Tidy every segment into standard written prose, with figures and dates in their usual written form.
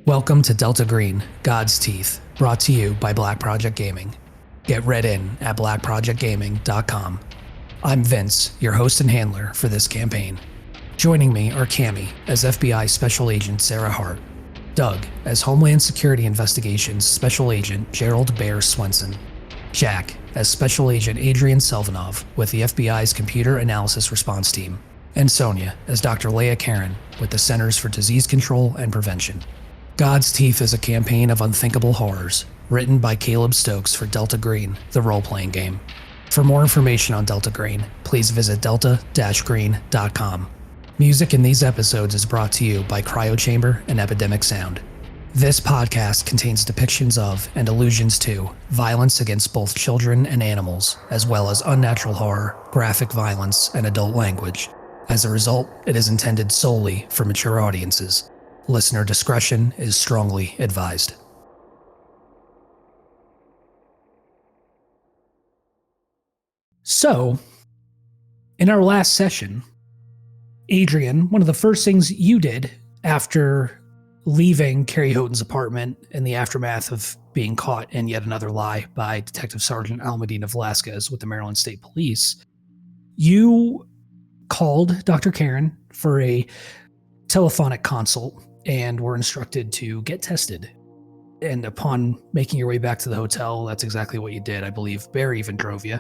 Welcome to Delta Green, God's Teeth, brought to you by Black Project Gaming. Get read in at blackprojectgaming.com. I'm Vince, your host and handler for this campaign. Joining me are Cami as FBI Special Agent Sarah Hart, Doug as Homeland Security Investigations Special Agent Gerrald Swenson, Jack as Special Agent Adrian Selivanov with the FBI's Computer Analysis Response Team, and Sonia as Dr. Leah Caron with the Centers for Disease Control and Prevention. God's Teeth is a campaign of unthinkable horrors, written by Caleb Stokes for Delta Green, the role-playing game. For more information on Delta Green, please visit delta-green.com. Music in these episodes is brought to you by Cryo Chamber and Epidemic Sound. This podcast contains depictions of and allusions to violence against both children and animals, as well as unnatural horror, graphic violence, and adult language. As a result, it is intended solely for mature audiences. Listener discretion is strongly advised. So, in our last session, Adrian, one of the first things you did after leaving Carrie Houghton's apartment in the aftermath of being caught in yet another lie by Detective Sergeant Almedina Velasquez with the Maryland State Police, you called Dr. Caron for a telephonic consult and were instructed to get tested. And upon making your way back to the hotel, that's exactly what you did. I believe Barry even drove you.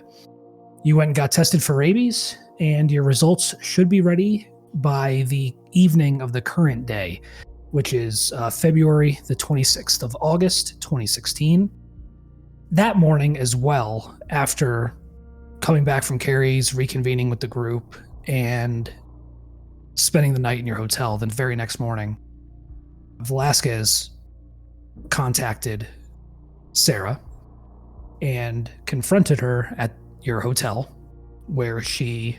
You went and got tested for rabies, and your results should be ready by the evening of the current day, which is February the 26th of August, 2016. That morning as well, after coming back from Carrie's, reconvening with the group, and spending the night in your hotel, the very next morning, Velasquez contacted Sarah and confronted her at your hotel, where she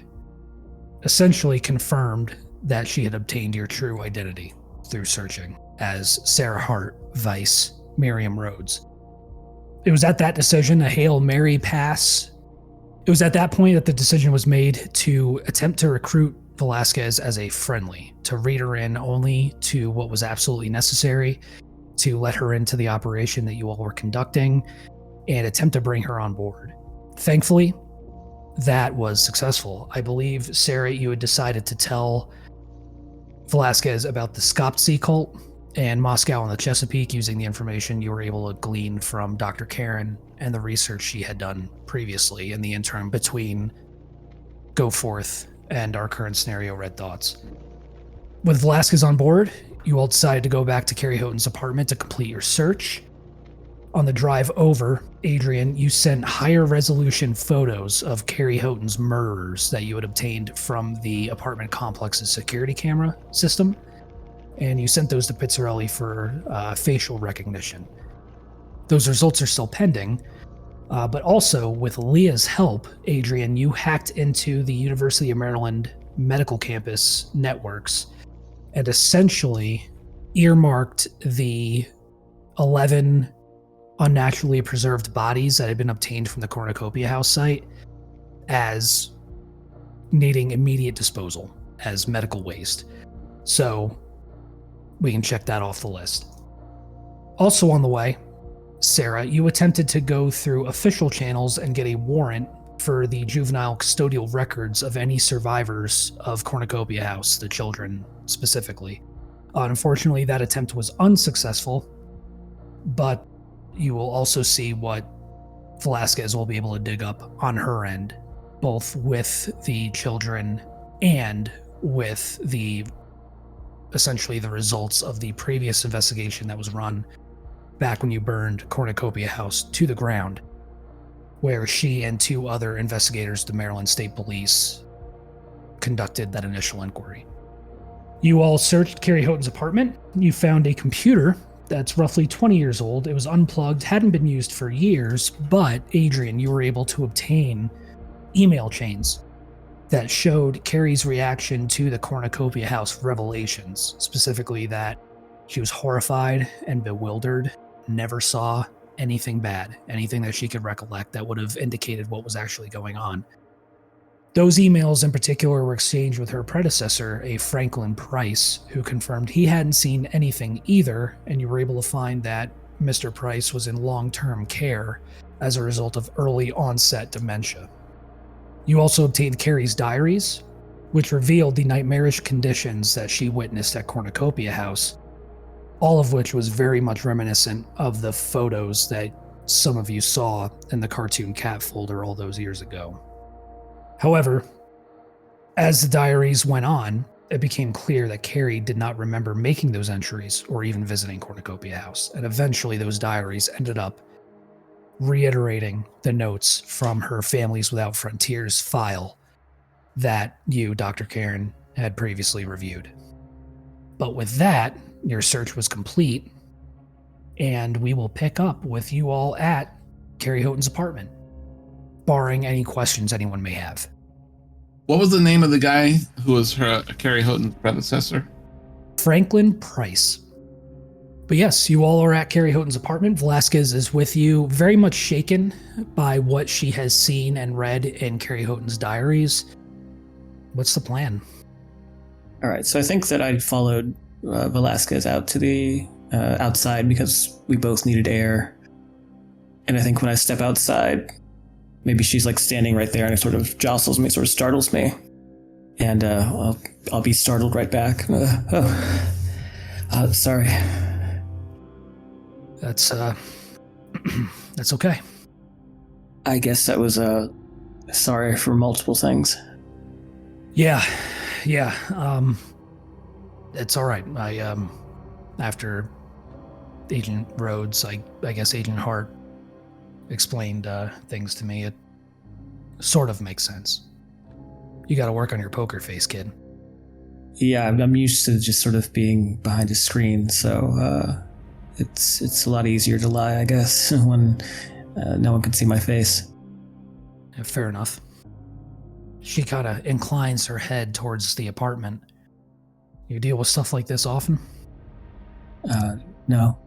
essentially confirmed that she had obtained your true identity through searching as Sarah Hart, vice Miriam Rhodes. It was at that decision, a Hail Mary pass. It was at that point that the decision was made to attempt to recruit Velasquez as a friendly, to read her in only to what was absolutely necessary, to let her into the operation that you all were conducting, and attempt to bring her on board. Thankfully, that was successful. I believe, Sarah, you had decided to tell Velasquez about the Skoptsi cult and Moscow and the Chesapeake using the information you were able to glean from Dr. Caron and the research she had done previously in the interim between Go Forth and our current scenario, Red Thoughts. With Velasquez on board, you all decided to go back to Carrie Houghton's apartment to complete your search. On the drive over, Adrian, you sent higher resolution photos of Carrie Houghton's murderers that you had obtained from the apartment complex's security camera system, and you sent those to Pizzarelli for facial recognition. Those results are still pending, but also with Leah's help, Adrian, you hacked into the University of Maryland medical campus networks and essentially earmarked the 11 unnaturally preserved bodies that had been obtained from the Cornucopia House site as needing immediate disposal as medical waste. So we can check that off the list. Also on the way, Sarah, you attempted to go through official channels and get a warrant for the juvenile custodial records of any survivors of Cornucopia House, the children specifically. Unfortunately, that attempt was unsuccessful, but you will also see what Velasquez will be able to dig up on her end, both with the children and with essentially the results of the previous investigation that was run back when you burned Cornucopia House to the ground, where she and two other investigators, the Maryland State Police, conducted that initial inquiry. You all searched Carrie Houghton's apartment. You found a computer that's roughly 20 years old. It was unplugged, hadn't been used for years, but Adrian, you were able to obtain email chains that showed Carrie's reaction to the Cornucopia House revelations, specifically that she was horrified and bewildered, never saw anything bad, anything that she could recollect that would have indicated what was actually going on. Those emails in particular were exchanged with her predecessor, a Franklin Price, who confirmed he hadn't seen anything either, and you were able to find that Mr. Price was in long-term care as a result of early onset dementia. You also obtained Carrie's diaries, which revealed the nightmarish conditions that she witnessed at Cornucopia House, all of which was very much reminiscent of the photos that some of you saw in the cartoon cat folder all those years ago. However, as the diaries went on, it became clear that Carrie did not remember making those entries or even visiting Cornucopia House, and eventually those diaries ended up reiterating the notes from her Families Without Frontiers file that you, Dr. Caron, had previously reviewed. But with that, your search was complete, and we will pick up with you all at Carrie Houghton's apartment, barring any questions anyone may have. What was the name of the guy who was Carrie Houghton's predecessor? Franklin Price. But yes, you all are at Carrie Houghton's apartment. Velasquez is with you, very much shaken by what she has seen and read in Carrie Houghton's diaries. What's the plan? All right, so I think that I followed Velasquez out to the outside because we both needed air. And I think when I step outside, maybe she's like standing right there and it sort of jostles me, sort of startles me. And I'll be startled right back. Sorry. That's okay. I guess that was sorry for multiple things. Yeah. It's all right. After Agent Rhodes, I guess Agent Hart explained things to me. It sort of makes sense. You got to work on your poker face, kid. Yeah, I'm used to just sort of being behind a screen, so it's a lot easier to lie, I guess, when no one can see my face. Yeah, fair enough. She kind of inclines her head towards the apartment. You deal with stuff like this often? No.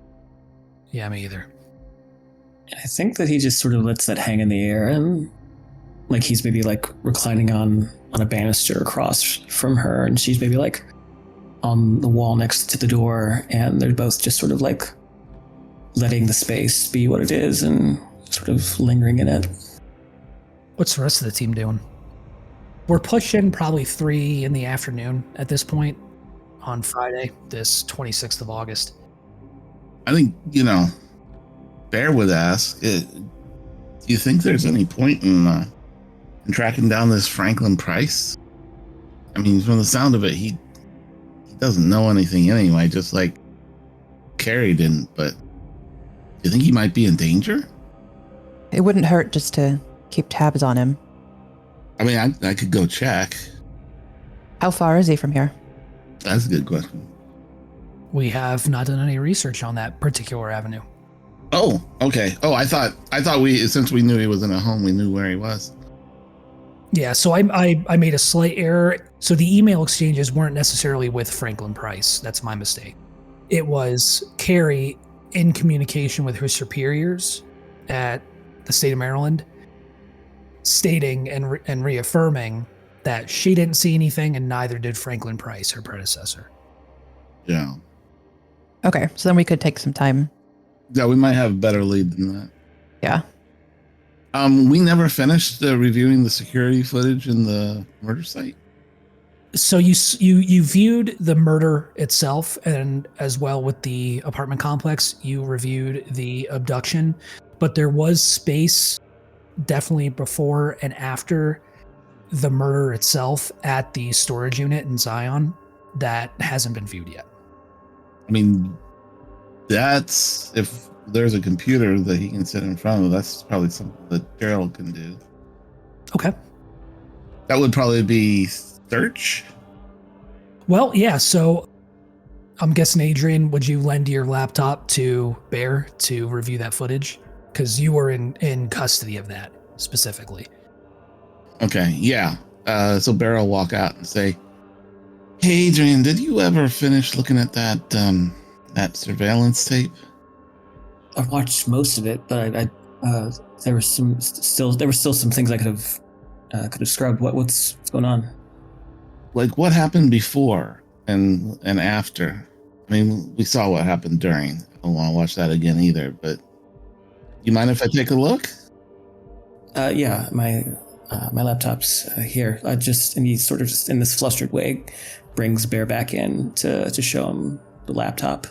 Yeah, me either. I think that he just sort of lets that hang in the air, and like he's maybe like reclining on a banister across from her, and she's maybe like on the wall next to the door, and they're both just sort of like letting the space be what it is and sort of lingering in it. What's the rest of the team doing? We're pushing probably 3 in the afternoon at this point on Friday, this 26th of August. I think, Bear would ask, do you think there's any point in tracking down this Franklin Price? I mean, from the sound of it, he doesn't know anything anyway, just like Carrie didn't, but do you think he might be in danger? It wouldn't hurt just to keep tabs on him. I mean, I could go check. How far is he from here? That's a good question. We have not done any research on that particular avenue. Oh, okay. Oh, I thought since we knew he was in a home, we knew where he was. Yeah, so I made a slight error. So the email exchanges weren't necessarily with Franklin Price. That's my mistake. It was Carrie in communication with her superiors at the state of Maryland, stating and reaffirming that she didn't see anything, and neither did Franklin Price, her predecessor. Yeah. Okay, so then we could take some time. Yeah, we might have a better lead than that. Yeah. We never finished reviewing the security footage in the murder site. So you viewed the murder itself, and as well with the apartment complex, you reviewed the abduction, but there was space definitely before and after the murder itself at the storage unit in Zion that hasn't been viewed yet. I mean, that's, if there's a computer that he can sit in front of, that's probably something that Gerrald can do. Okay. That would probably be search. Well, yeah, so I'm guessing, Adrian, would you lend your laptop to Bear to review that footage? Because you were in custody of that specifically. Okay, yeah. So Bear will walk out and say, "Hey, Adrian, did you ever finish looking at that surveillance tape?" I watched most of it, but I there were still some things I could have could have scrubbed. What's going on? Like what happened before and after? I mean, we saw what happened during. I don't want to watch that again either, but you mind if I take a look? Yeah, my laptop's here. And he sort of just in this flustered way brings Bear back in to show him the laptop.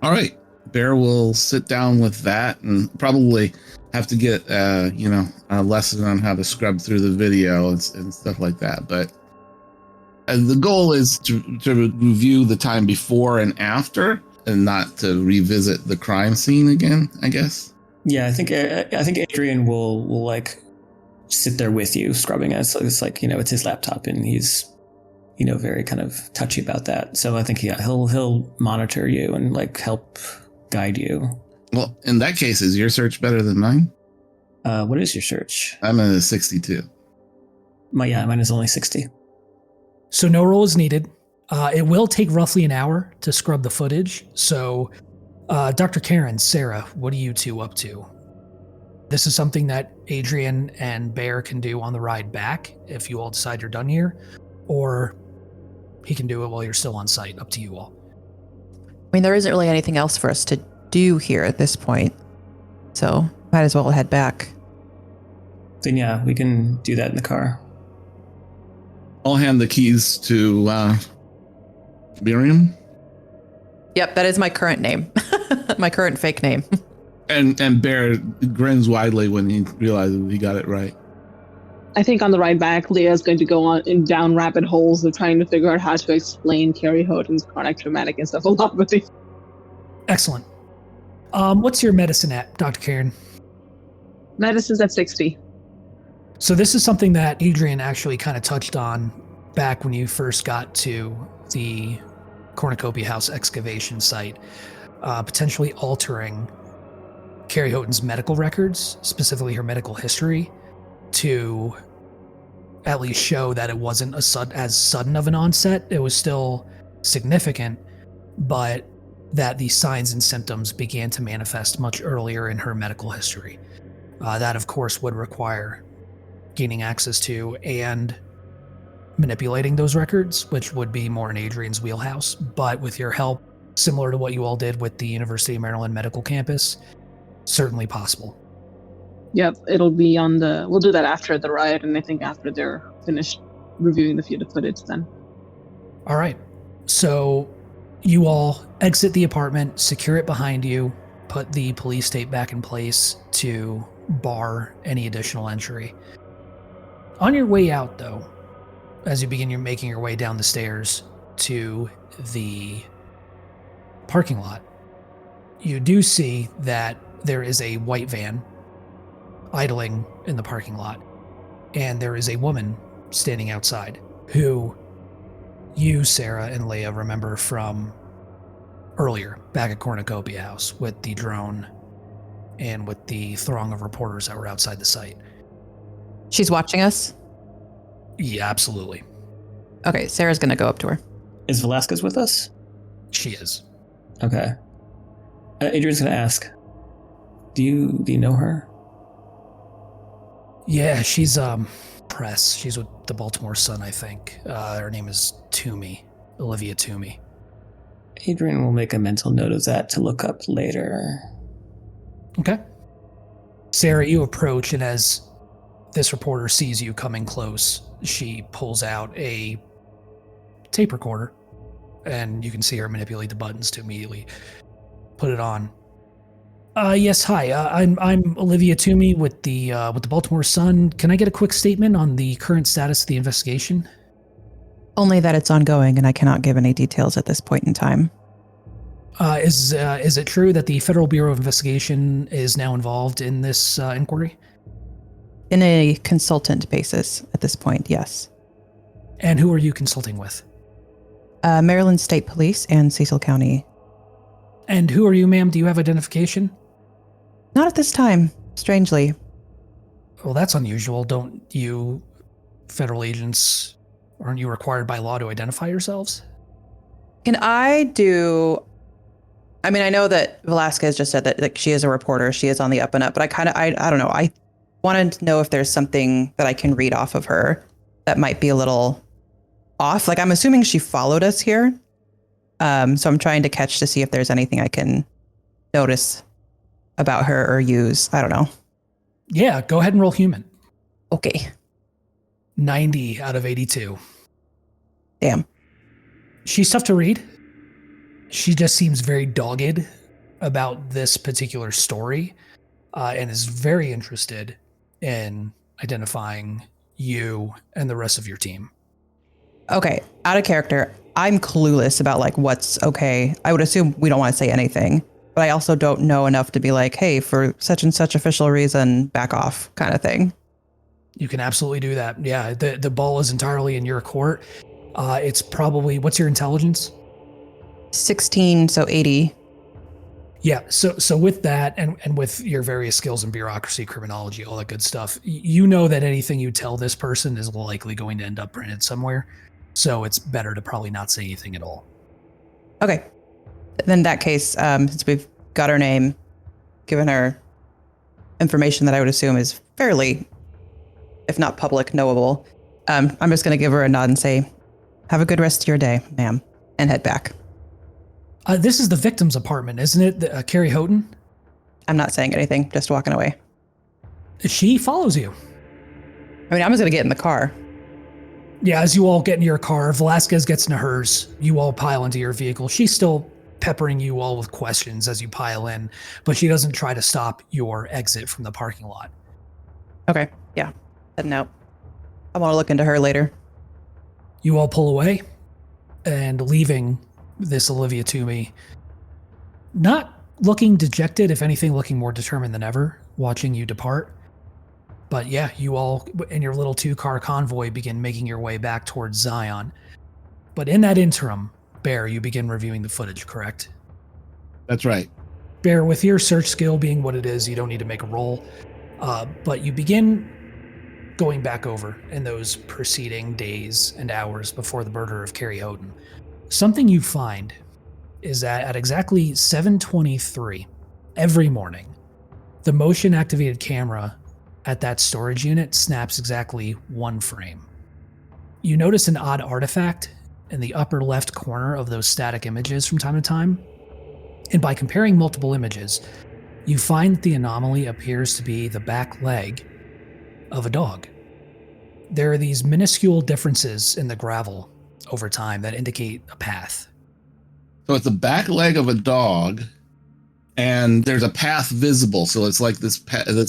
All right. Bear will sit down with that and probably have to get, a lesson on how to scrub through the video and stuff like that. But the goal is to review the time before and after and not to revisit the crime scene again, I guess. Yeah, I think Adrian will like sit there with you scrubbing it. So it's like, it's his laptop and he's, very kind of touchy about that. So I think, he'll monitor you and like help guide you. Well, in that case, is your search better than mine? What is your search? I'm at a 62. Mine is only 60. So no roll is needed. It will take roughly an hour to scrub the footage. So Dr. Caron, Sarah, what are you two up to? This is something that Adrian and Bear can do on the ride back if you all decide you're done here, or he can do it while you're still on site. Up to you all. I mean, there isn't really anything else for us to do here at this point, so might as well head back. Then yeah, we can do that in the car. I'll hand the keys to Miriam. Yep, that is my current name. My current fake name. And Bear grins widely when he realizes he got it right. I think on the ride back, Leah is going to go on in down rabbit holes of trying to figure out how to explain Carrie Houghton's chronic traumatic encephalopathy. Excellent. What's your medicine at, Dr. Caron? Medicine's at 60. So this is something that Adrian actually kind of touched on back when you first got to the Cornucopia House excavation site, potentially altering Carrie Houghton's medical records, specifically her medical history, to at least show that it wasn't as sudden of an onset. It was still significant, but that the signs and symptoms began to manifest much earlier in her medical history. That, of course, would require gaining access to and manipulating those records, which would be more in Adrian's wheelhouse. But with your help, similar to what you all did with the University of Maryland Medical Campus, certainly possible. Yep, it'll be we'll do that after the ride, and I think after they're finished reviewing the footage then. All right. So you all exit the apartment, secure it behind you, put the police tape back in place to bar any additional entry. On your way out, though, as you begin making your way down the stairs to the parking lot, you do see that there is a white van idling in the parking lot, and there is a woman standing outside who you, Sarah, and Leah remember from earlier back at Cornucopia House with the drone and with the throng of reporters that were outside the site. She's watching us? Yeah, absolutely. Okay, Sarah's going to go up to her. Is Velasquez with us? She is. Okay. Adrian's going to ask, do you know her? Yeah, she's press. She's with the Baltimore Sun, I think. Her name is Toomey, Olivia Toomey. Adrian will make a mental note of that to look up later. Okay. Sarah, you approach, and as this reporter sees you coming close, she pulls out a tape recorder, and you can see her manipulate the buttons to immediately put it on. Yes, hi. I'm Olivia Toomey with the Baltimore Sun. Can I get a quick statement on the current status of the investigation? Only that it's ongoing, and I cannot give any details at this point in time. Is it true that the Federal Bureau of Investigation is now involved in this inquiry? In a consultant basis at this point, yes. And who are you consulting with? Maryland State Police and Cecil County. And who are you, ma'am? Do you have identification? Not at this time, strangely. Well, that's unusual. Don't you federal agents, aren't you required by law to identify yourselves? Can I do... I mean, I know that Velasquez just said that like, she is a reporter. She is on the up and up, but I don't know. wanted to know if there's something that I can read off of her that might be a little off. Like, I'm assuming she followed us here. So I'm trying to catch to see if there's anything I can notice about her or use. I don't know. Yeah, go ahead and roll human. Okay. 90 out of 82. Damn. She's tough to read. She just seems very dogged about this particular story and is very interested in identifying you and the rest of your team. Okay. Out of character, I'm clueless about like what's okay. I would assume we don't want to say anything, but I also don't know enough to be like, hey, for such and such official reason, back off kind of thing. You can absolutely do that. Yeah, the ball is entirely in your court. It's probably, what's your intelligence? 16, so 80. Yeah, so with that and with your various skills in bureaucracy, criminology, all that good stuff, you know that anything you tell this person is likely going to end up printed somewhere. So it's better to probably not say anything at all. Okay. Then in that case, since we've got her name, given her information that I would assume is fairly, if not public, knowable, I'm just going to give her a nod and say, have a good rest of your day, ma'am, and head back. This is the victim's apartment, isn't it? Carrie Houghton? I'm not saying anything, just walking away. She follows you. I mean, I'm just going to get in the car. Yeah, as you all get into your car, Velasquez gets into hers. You all pile into your vehicle. She's still peppering you all with questions as you pile in, but she doesn't try to stop your exit from the parking lot. Okay, yeah, heading out. I want to look into her later. You all pull away and leaving this Olivia Toomey, not looking dejected, if anything, looking more determined than ever, watching you depart. But yeah, you all in your little 2-car convoy begin making your way back towards Zion. But in that interim, Bear, you begin reviewing the footage, correct? That's right. Bear, with your search skill being what it is, you don't need to make a roll. But you begin going back over in those preceding days and hours before the murder of Carrie Houghton. Something you find is that at exactly 7:23 every morning, the motion-activated camera at that storage unit snaps exactly one frame. You notice an odd artifact in the upper left corner of those static images from time to time, and by comparing multiple images, you find that the anomaly appears to be the back leg of a dog. There are these minuscule differences in the gravel over time that indicate a path. So it's the back leg of a dog, and there's a path visible. So it's like this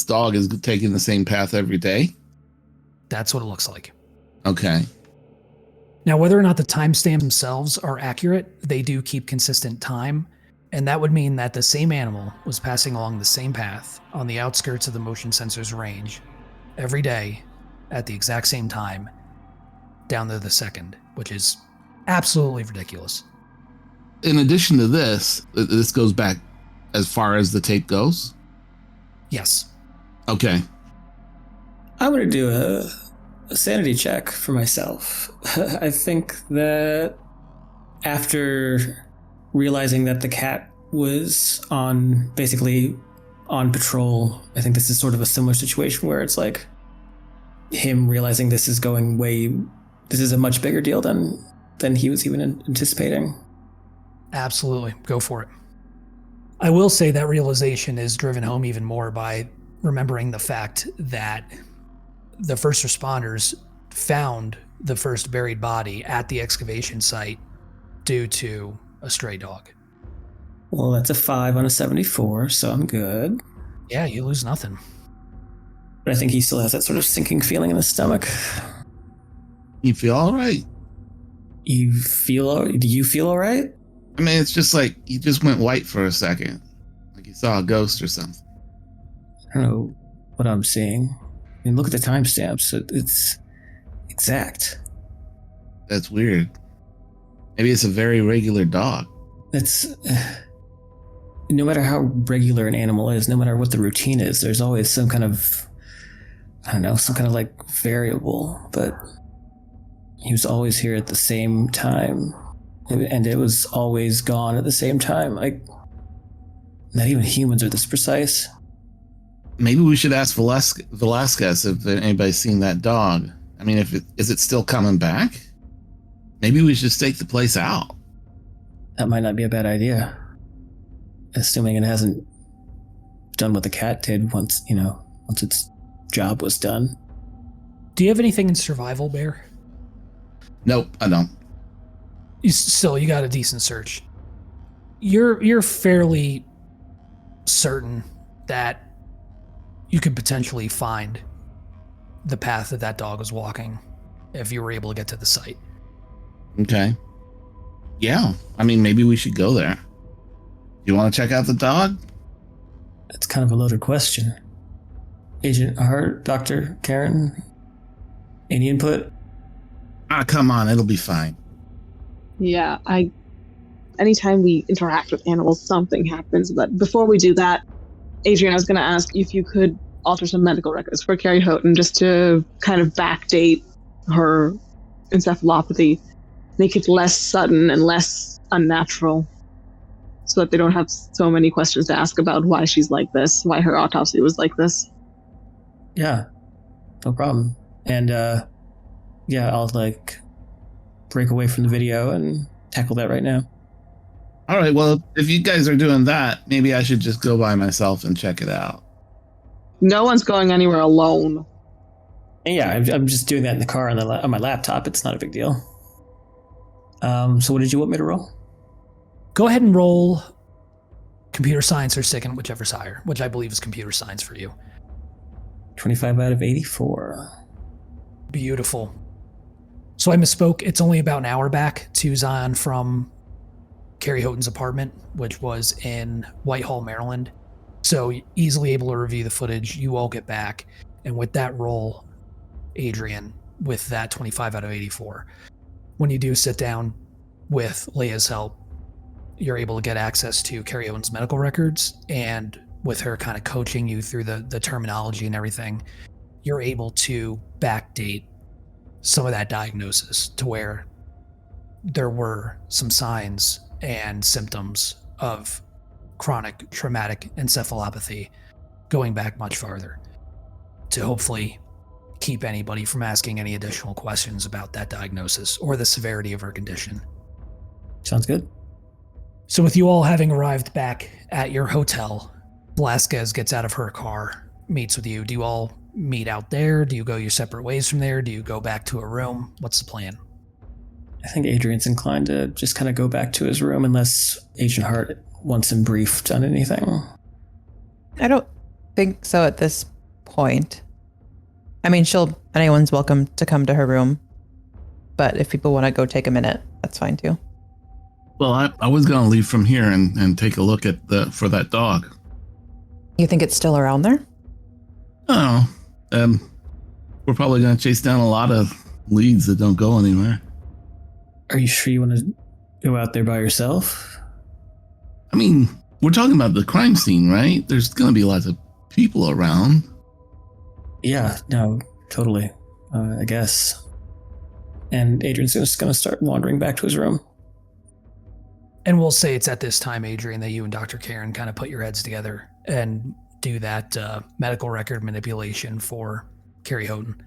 dog is taking the same path every day. That's what it looks like. Okay. Now, whether or not the timestamps themselves are accurate, they do keep consistent time, and that would mean that the same animal was passing along the same path on the outskirts of the motion sensor's range every day at the exact same time down to the second, which is absolutely ridiculous. In addition to this goes back as far as the tape goes? Yes. Okay. I'm going to do a sanity check for myself. I think that after realizing that the cat was basically on patrol, I think this is sort of a similar situation where it's like him realizing this is a much bigger deal than he was even anticipating. Absolutely. Go for it. I will say that realization is driven home even more by remembering the fact that the first responders found the first buried body at the excavation site due to a stray dog. Well, that's a 5 on a 74, so I'm good. Yeah, you lose nothing. But I think he still has that sort of sinking feeling in his stomach. You feel all right? Do you feel all right? I mean, it's just like you just went white for a second. Like you saw a ghost or something. I don't know what I'm seeing. I mean, look at the timestamps. It's exact. That's weird. Maybe it's a very regular dog. It's no matter how regular an animal is, no matter what the routine is, there's always some kind of, I don't know, some kind of like variable. But he was always here at the same time. And it was always gone at the same time. Like, not even humans are this precise. maybe we should ask Velasquez if anybody's seen that dog. I mean, is it still coming back? Maybe we should stake the place out. That might not be a bad idea. Assuming it hasn't done what the cat did once its job was done. Do you have anything in survival, Bear? Nope, I don't. You got a decent search. You're fairly certain that you could potentially find the path that dog was walking if you were able to get to the site. Okay. Yeah, I mean, maybe we should go there. You want to check out the dog? That's kind of a loaded question. Agent Hart, Dr. Caron, any input? Come on, it'll be fine. Yeah, anytime we interact with animals, something happens. But before we do that, Adrian, I was going to ask if you could alter some medical records for Carrie Houghton just to kind of backdate her encephalopathy, make it less sudden and less unnatural, so that they don't have so many questions to ask about why she's like this, why her autopsy was like this. Yeah, no problem. And I'll break away from the video and tackle that right now. All right, well, if you guys are doing that, maybe I should just go by myself and check it out. No one's going anywhere alone. And yeah, I'm just doing that in the car on my laptop. It's not a big deal. So what did you want me to roll? Go ahead and roll computer science or second, whichever's higher, which I believe is computer science for you. 25 out of 84. Beautiful. So I misspoke. It's only about an hour back to Zion from Carrie Houghton's apartment, which was in Whitehall, Maryland. So easily able to review the footage. You all get back. And with that roll, Adrian, with that 25 out of 84, when you do sit down with Leah's help, you're able to get access to Carrie Houghton's medical records. And with her kind of coaching you through the terminology and everything, you're able to backdate some of that diagnosis to where there were some signs and symptoms of chronic traumatic encephalopathy going back much farther, to hopefully keep anybody from asking any additional questions about that diagnosis or the severity of her condition. Sounds good. So with you all having arrived back at your hotel, Velasquez gets out of her car, meets with you. Do you all meet out there? Do you go your separate ways from there? Do you go back to a room? What's the plan? I think Adrian's inclined to just kind of go back to his room unless Agent Hart wants him briefed on anything. I don't think so at this point. I mean, anyone's welcome to come to her room, but if people want to go take a minute, that's fine too. Well, I was going to leave from here and take a look for that dog. You think it's still around there? Oh, we're probably going to chase down a lot of leads that don't go anywhere. Are you sure you want to go out there by yourself? I mean, we're talking about the crime scene, right? There's going to be lots of people around. Yeah, no, totally. I guess. And Adrian's just going to start wandering back to his room. And we'll say it's at this time, Adrian, that you and Dr. Caron kind of put your heads together and do that medical record manipulation for Carrie Houghton.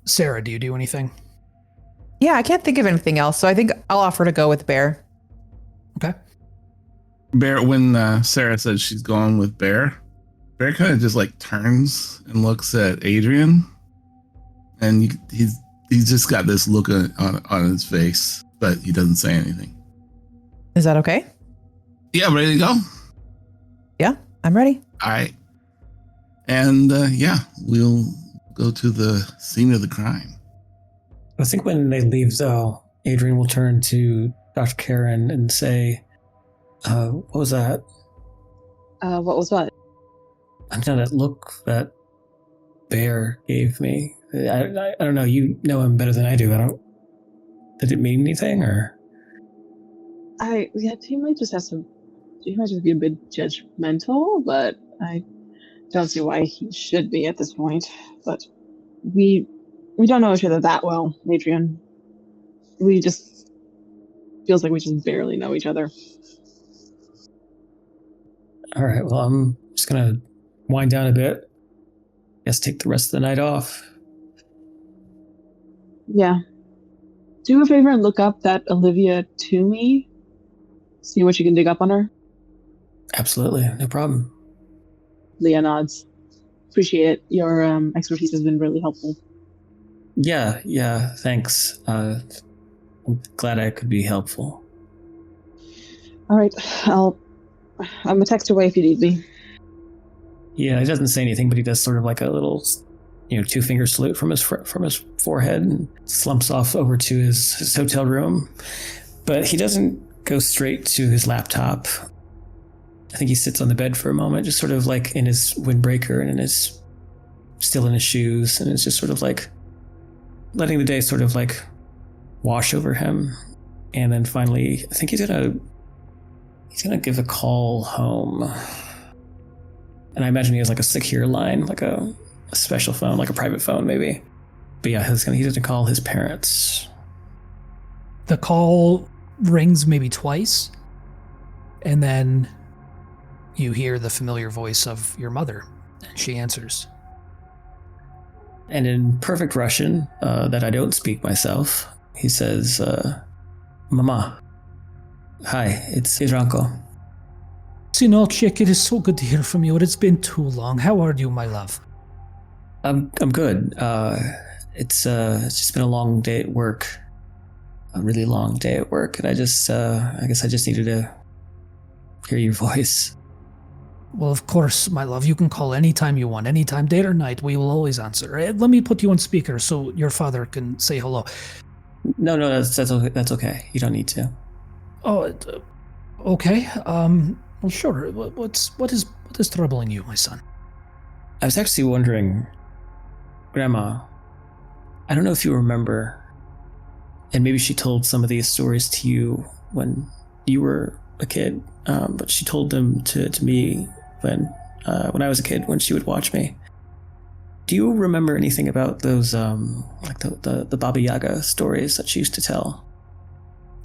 Sarah, do you do anything? Yeah, I can't think of anything else, so I think I'll offer to go with Bear. Okay. Bear, when Sarah says she's going with Bear kind of just turns and looks at Adrian, and he's just got this look on his face, but he doesn't say anything. Is that okay? Yeah, ready to go? Yeah, I'm ready. All right. And we'll go to the scene of the crime. I think when they leave, though, Adrian will turn to Dr. Caron and say, what was that? What was what? I know that look that Bear gave me. I don't know. You know him better than I do. Did it mean anything, or? He might just be a bit judgmental, but I don't see why he should be at this point. But we don't know each other that well, Adrian. Feels like we just barely know each other. All right, well, I'm just going to wind down a bit. Guess take the rest of the night off. Yeah. Do a favor and look up that Olivia Toomey. See what you can dig up on her. Absolutely, no problem. Leah nods. Appreciate it. Your expertise has been really helpful. Yeah, thanks. I'm glad I could be helpful. All right, I'm a text away if you need me. Yeah, he doesn't say anything, but he does sort of like a little, 2-finger salute from his forehead and slumps off over to his hotel room. But he doesn't go straight to his laptop. I think he sits on the bed for a moment, just sort of like in his windbreaker and still in his shoes, and it's just sort of like letting the day sort of like wash over him. And then finally, I think he's gonna give a call home. And I imagine he has like a secure line, like a special phone, like a private phone maybe. But yeah, he's gonna call his parents. The call rings maybe twice, and then you hear the familiar voice of your mother, and she answers. And in perfect Russian, that I don't speak myself, he says, Mama. Hi, it's Iranko. Sinolchik, it is so good to hear from you. It's been too long. How are you, my love? I'm good. It's just been a long day at work. A really long day at work, and I guess I just needed to hear your voice. Well, of course, my love. You can call anytime you want, anytime, day or night. We will always answer. Let me put you on speaker so your father can say hello. No, that's okay. You don't need to. Oh, okay. Well, sure. What is troubling you, my son? I was actually wondering, Grandma, I don't know if you remember, and maybe she told some of these stories to you when you were a kid, but she told them to me when I was a kid, when she would watch me. Do you remember anything about those, like the Baba Yaga stories that she used to tell?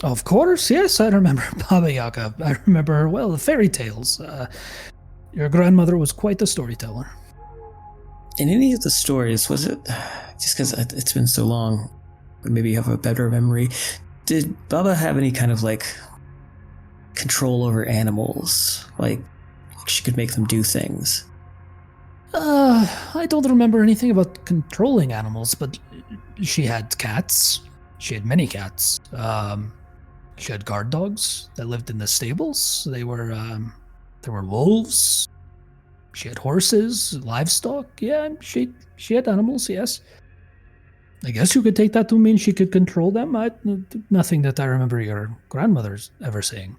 Of course, yes, I remember Baba Yaga. I remember, well, the fairy tales. Your grandmother was quite a storyteller. In any of the stories, was it, just because it's been so long, maybe you have a better memory, did Baba have any kind of, like, control over animals? Like, she could make them do things? I don't remember anything about controlling animals, but she had cats. She had many cats. She had guard dogs that lived in the stables. There were wolves. She had horses, livestock. Yeah, she had animals, yes. I guess you could take that to mean she could control them. Nothing that I remember your grandmother's ever saying.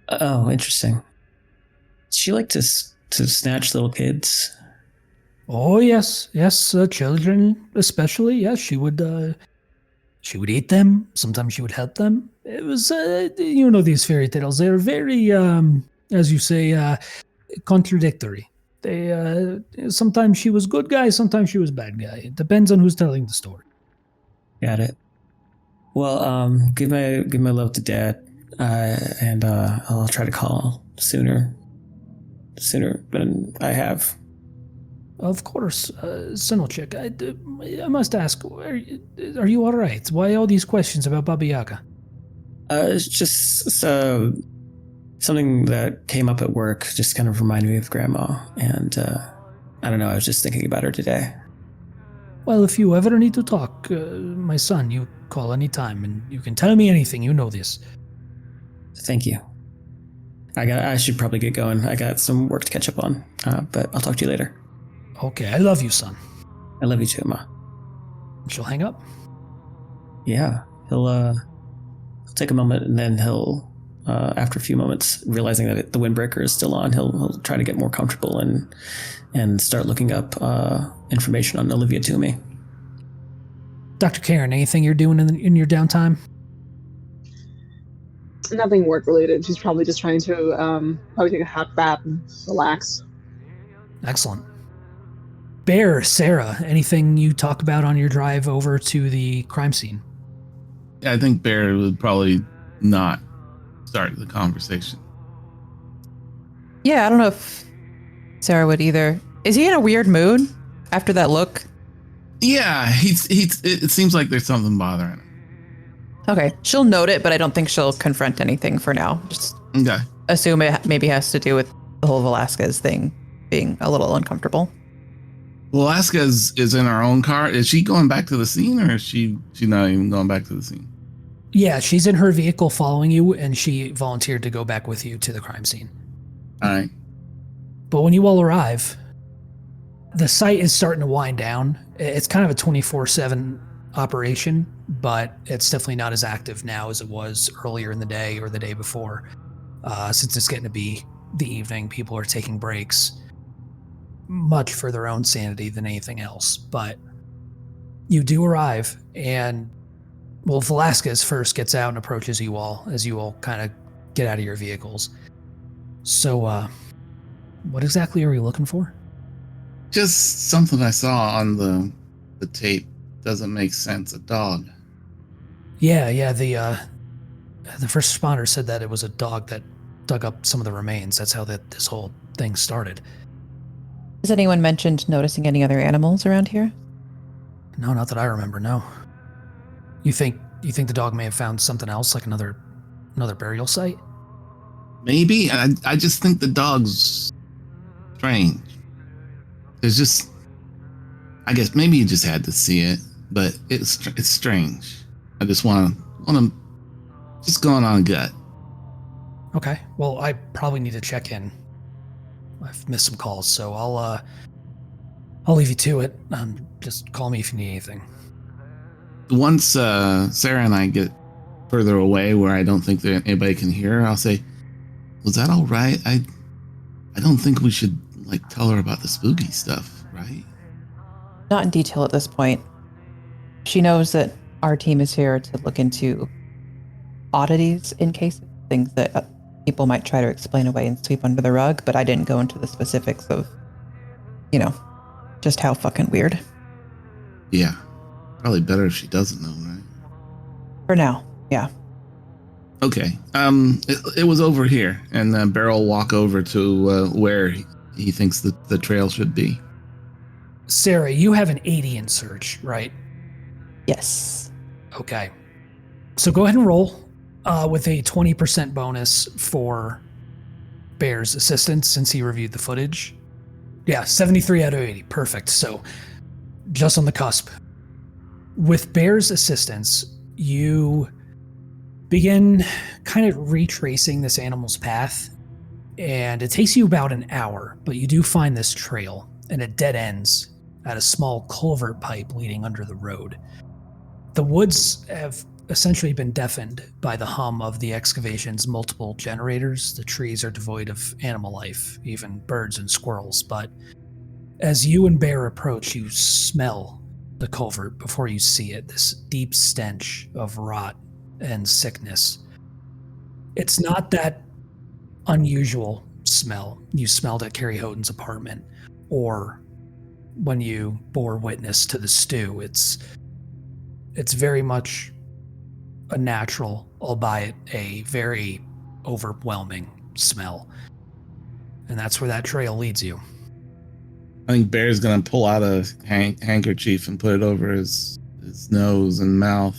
Oh, interesting. Did she like to snatch little kids? Oh, yes, children especially. Yes, she would eat them. Sometimes she would help them. It was, these fairy tales. They're very, as you say, contradictory. They sometimes she was good guy, sometimes she was bad guy. It depends on who's telling the story. Got it. Well, give my love to Dad, and I'll try to call sooner than I have. Of course, Sinolchik. I must ask, are you all right? Why all these questions about Baba Yaga? It's just something that came up at work, just kind of reminded me of Grandma, and I don't know, I was just thinking about her today. Well, if you ever need to talk, my son, you call any time, and you can tell me anything. You know this. Thank you. I should probably get going. I got some work to catch up on, but I'll talk to you later. Okay, I love you, son. I love you too, Ma. She'll hang up? Yeah, he'll take a moment, and then he'll, after a few moments, realizing that the windbreaker is still on, he'll try to get more comfortable and start looking up information on Olivia Toomey. Dr. Caron, anything you're doing in your downtime? Nothing work related. She's probably just trying to probably take a hot bath and relax. Excellent. Bear, Sarah, anything you talk about on your drive over to the crime scene? Yeah, I think Bear would probably not start the conversation. Yeah, I don't know if Sarah would either. Is he in a weird mood after that look? Yeah, it seems like there's something bothering him. Okay, she'll note it, but I don't think she'll confront anything for now. Just Okay. assume it maybe has to do with the whole Velasquez thing being a little uncomfortable. Velasquez is in her own car. Is she going back to the scene, or is she not even going back to the scene? Yeah, she's in her vehicle following you, and she volunteered to go back with you to the crime scene. All right. But when you all arrive, the site is starting to wind down. It's kind of a 24/7 operation, but it's definitely not as active now as it was earlier in the day or the day before. Since it's getting to be the evening, people are taking breaks, much for their own sanity than anything else. But you do arrive, and well, Velasquez first gets out and approaches you all as you all kind of get out of your vehicles. So, what exactly are you looking for? Just something I saw on the tape doesn't make sense. A dog. Yeah. The first responder said that it was a dog that dug up some of the remains. That's how this whole thing started. Has anyone mentioned noticing any other animals around here? No, not that I remember. No. You think the dog may have found something else, like another burial site? Maybe. I just think the dog's strange. There's just, I guess maybe you just had to see it, but it's strange. I just want to just going on a gut. Okay. Well, I probably need to check in. I've missed some calls, so I'll leave you to it. Just call me if you need anything. Once Sarah and I get further away where I don't think that anybody can hear, I'll say, "Was that all right? I don't think we should tell her about the spooky stuff, right?" Not in detail at this point. She knows that our team is here to look into oddities in cases, things that people might try to explain away and sweep under the rug, but I didn't go into the specifics of, just how fucking weird. Yeah. Probably better if she doesn't know, right? For now, yeah. Okay. It was over here, and Beryl walk over to where he thinks the trail should be. Sarah, you have an 80 in search, right? Yes. Okay. So go ahead and roll with a 20% bonus for Bear's assistance since he reviewed the footage. Yeah, 73 out of 80. Perfect. So just on the cusp. With Bear's assistance, you begin kind of retracing this animal's path, and it takes you about an hour, but you do find this trail, and it dead ends at a small culvert pipe leading under the road. The woods have essentially been deafened by the hum of the excavation's multiple generators. The trees are devoid of animal life, even birds and squirrels, but as you and Bear approach, you smell the culvert before you see it, this deep stench of rot and sickness. It's not that unusual smell you smelled at Carrie Houghton's apartment or when you bore witness to the stew. It's very much a natural, albeit a very overwhelming smell. And that's where that trail leads you. I think Bear's gonna pull out a handkerchief and put it over his nose and mouth.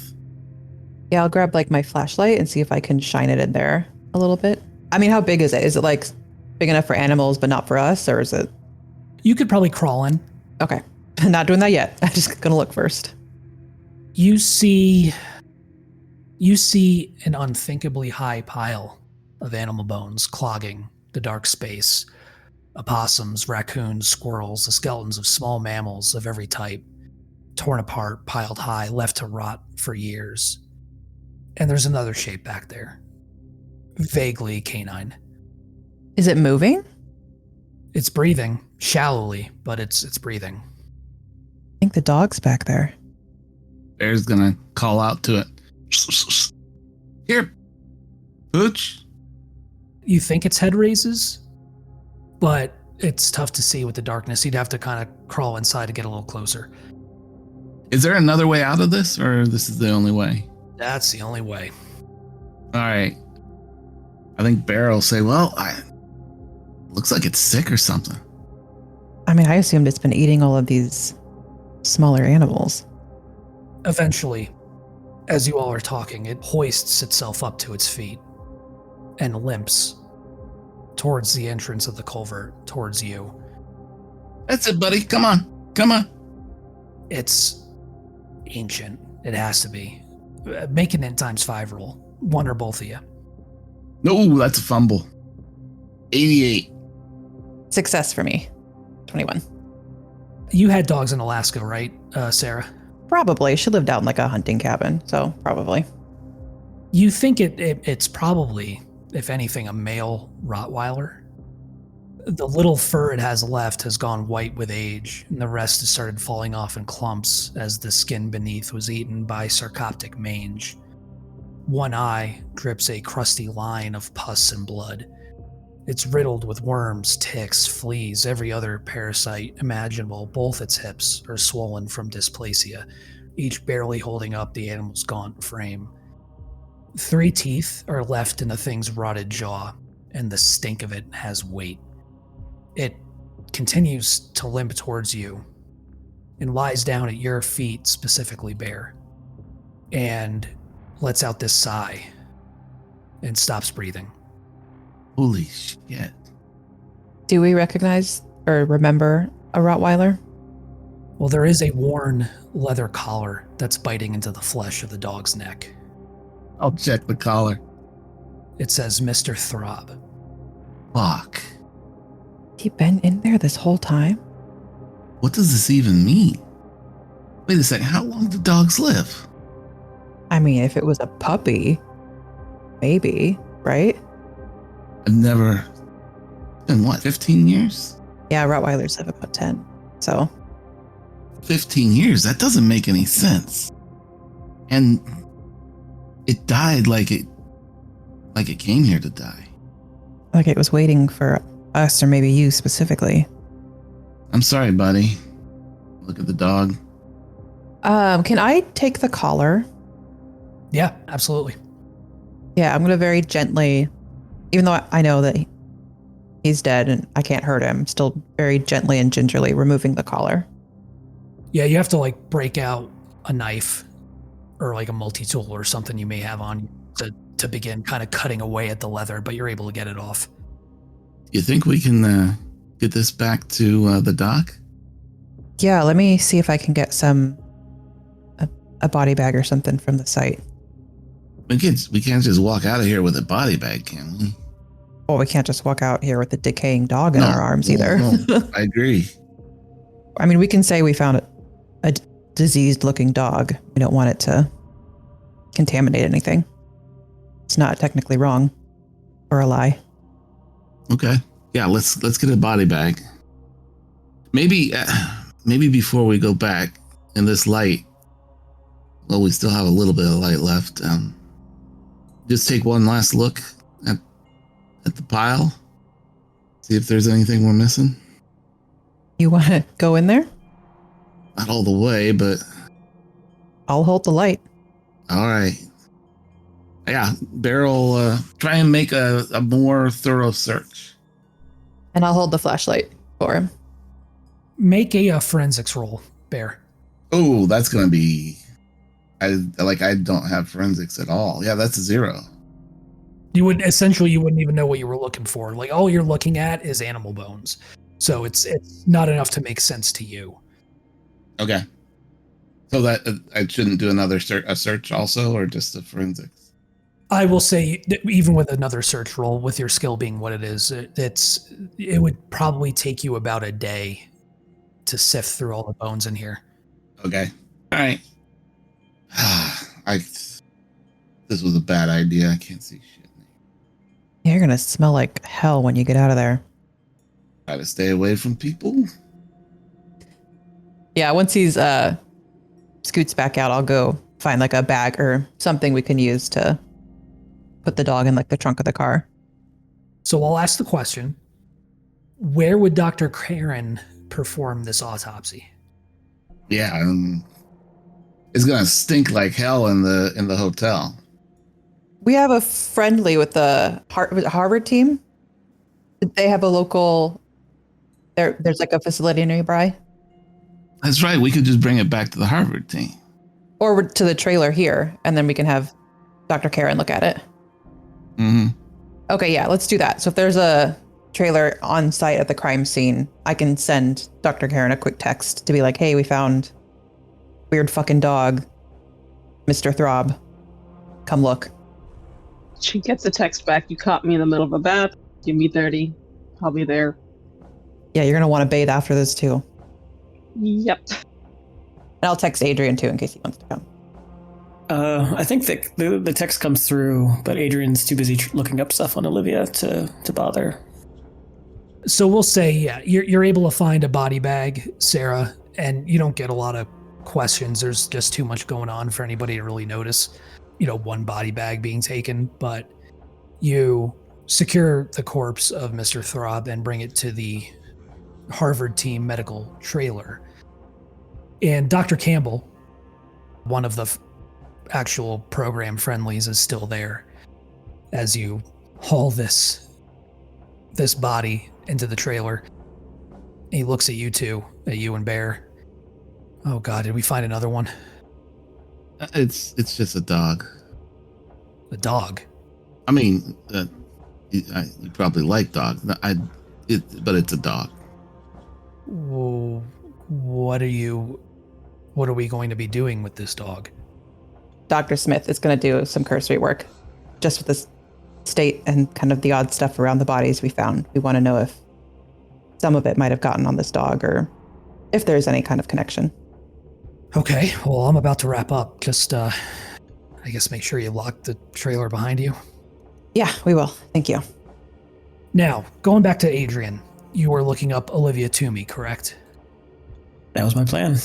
Yeah, I'll grab my flashlight and see if I can shine it in there a little bit. I mean, how big is it? Is it big enough for animals but not for us, or is it? You could probably crawl in. Okay, not doing that yet. I'm just gonna look first. You see an unthinkably high pile of animal bones clogging the dark space. Opossums, raccoons, squirrels, the skeletons of small mammals of every type, torn apart, piled high, left to rot for years. And there's another shape back there, vaguely canine. Is it moving? It's breathing, shallowly, but it's breathing. I think the dog's back there. Bear's gonna call out to it. Here, Pooch. You think its head raises, but it's tough to see with the darkness. You'd have to kind of crawl inside to get a little closer. Is there another way out of this, or this is the only way? That's the only way. All right. I think Bear will say, "Well, Looks like it's sick or something. I mean, I assumed it's been eating all of these smaller animals. Eventually, as you all are talking, it hoists itself up to its feet and limps towards the entrance of the culvert, towards you. That's it, buddy. Come on. Come on. It's ancient. It has to be. Make an Int ×5 roll. One or both of you. No, that's a fumble. 88. Success for me. 21. You had dogs in Alaska, right, Sarah? Probably. She lived out in like a hunting cabin, so probably. You think it's probably, if anything, a male Rottweiler. The little fur it has left has gone white with age, and the rest has started falling off in clumps as the skin beneath was eaten by sarcoptic mange. One eye drips a crusty line of pus and blood. It's riddled with worms, ticks, fleas, every other parasite imaginable. Both its hips are swollen from dysplasia, each barely holding up the animal's gaunt frame. 3 teeth are left in the thing's rotted jaw, and the stink of it has weight. It continues to limp towards you and lies down at your feet, specifically Bear, and lets out this sigh and stops breathing. Holy shit. Do we recognize or remember a Rottweiler? Well, there is a worn leather collar that's biting into the flesh of the dog's neck. I'll check the collar. It says Mr. Throb. Fuck. He been in there this whole time? What does this even mean? Wait a second, how long do dogs live? I mean, if it was a puppy, maybe, right? I've never... Been what, 15 years? Yeah, Rottweilers live about 10. So 15 years? That doesn't make any sense. And it died like it came here to die. like it was waiting for us or maybe you specifically. I'm sorry, buddy. Look at the dog. Can I take the collar? Yeah, absolutely. Yeah, I'm going to very gently, even though I know that he's dead and I can't hurt him, still very gently and gingerly removing the collar. Yeah, you have to like break out a knife or like a multi-tool or something you may have on to begin kind of cutting away at the leather, but you're able to get it off. You think we can get this back to the dock? Yeah, let me see if I can get a body bag or something from the site. We can't just walk out of here with a body bag, can we? Well, we can't just walk out here with a decaying dog in our arms either. No, I agree. I mean, we can say we found a diseased-looking dog. We don't want it to contaminate anything. It's not technically wrong or a lie. Okay. Yeah, let's get a body bag. Maybe before we go back in this light, well, we still have a little bit of light left. Just take one last look at the pile. See if there's anything we're missing. You want to go in there? Not all the way, but... I'll hold the light. All right. Yeah, Beryl, try and make a more thorough search. And I'll hold the flashlight for him. Make a forensics roll, Bear. Oh, that's going to be... I don't have forensics at all. Yeah, that's a 0. You wouldn't even know what you were looking for. Like all you're looking at is animal bones. So it's not enough to make sense to you. Okay. So that I shouldn't do another search also, or just the forensics? I will say that even with another search roll, with your skill being what it is, it would probably take you about a day to sift through all the bones in here. Okay. All right. This was a bad idea. I can't see shit. You're going to smell like hell when you get out of there. Try to stay away from people. Yeah, once he's scoots back out, I'll go find like a bag or something we can use to put the dog in like the trunk of the car. So I'll ask the question, where would Dr. Caron perform this autopsy? Yeah, it's gonna stink like hell in the hotel. We have a friendly with the Harvard team. Did they have a local? There's like a facility nearby, That's right. We could just bring it back to the Harvard team. or to the trailer here, and then we can have Dr. Caron look at it. Mm-hmm. Okay, yeah, let's do that. So if there's a trailer on site at the crime scene, I can send Dr. Caron a quick text to be like, "Hey, we found weird fucking dog, Mr. Throb. Come look." She gets a text back. You caught me in the middle of a bath. Give me 30. I'll be there. Yeah, you're gonna want to bathe after this too. Yep. And I'll text Adrian too in case he wants to come. I think that the text comes through, but Adrian's too busy looking up stuff on Olivia to bother. So we'll say, yeah, you're able to find a body bag, Sarah, and you don't get a lot of questions. There's just too much going on for anybody to really notice, one body bag being taken. But you secure the corpse of Mr. Throb and bring it to the Harvard team medical trailer. And Dr. Campbell, one of the actual program friendlies, is still there as you haul this body into the trailer. He looks at you two, at you and Bear. Oh God, did we find another one? It's just a dog. A dog? I mean, you probably like dogs. But it's a dog. Whoa, what are we going to be doing with this dog? Dr. Smith is going to do some cursory work just with this state and kind of the odd stuff around the bodies we found. We want to know if some of it might have gotten on this dog or if there's any kind of connection. Okay, well, I'm about to wrap up. Just, I guess make sure you lock the trailer behind you. Yeah, we will. Thank you. Now, going back to Adrian, you were looking up Olivia Toomey, correct? That was my plan.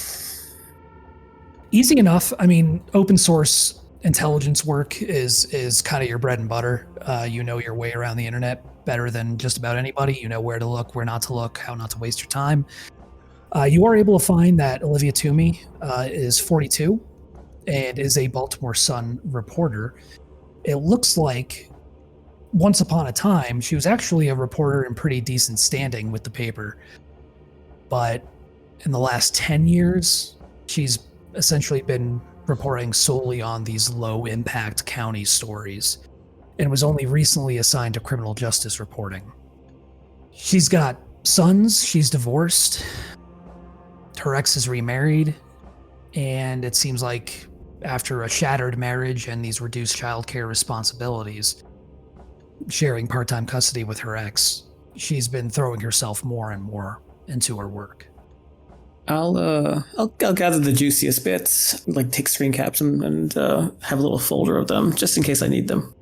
Easy enough. I mean, open source intelligence work is kind of your bread and butter. You know your way around the internet better than just about anybody. You know where to look, where not to look, how not to waste your time. You are able to find that Olivia Toomey is 42 and is a Baltimore Sun reporter. It looks like once upon a time, she was actually a reporter in pretty decent standing with the paper. But in the last 10 years, she's essentially been reporting solely on these low-impact county stories and was only recently assigned to criminal justice reporting. She's got sons, she's divorced, her ex is remarried, and it seems like after a shattered marriage and these reduced childcare responsibilities, sharing part-time custody with her ex, she's been throwing herself more and more into her work. I'll gather the juiciest bits, like take screen caps and have a little folder of them just in case I need them.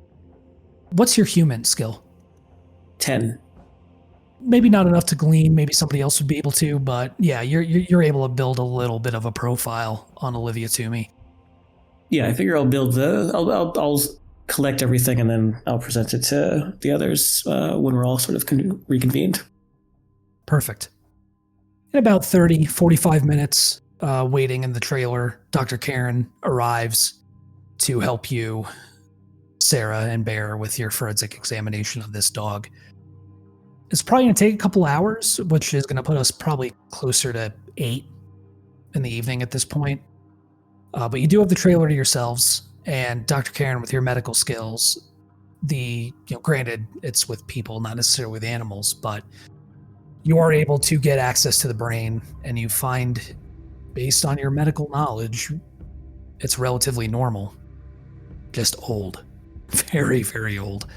What's your human skill? 10. Maybe not enough to glean. Maybe somebody else would be able to, but yeah, you're able to build a little bit of a profile on Olivia Toomey. Yeah, I figure I'll collect everything and then I'll present it to the others when we're all sort of reconvened. Perfect. In about 30, 45 minutes, waiting in the trailer, Dr. Caron arrives to help you, Sarah and Bear, with your forensic examination of this dog. It's probably going to take a couple hours, which is going to put us probably closer to 8 in the evening at this point. But you do have the trailer to yourselves, and Dr. Caron, with your medical skills, granted, it's with people, not necessarily with animals, but you are able to get access to the brain, and you find, based on your medical knowledge, it's relatively normal. Just old. Very, very old.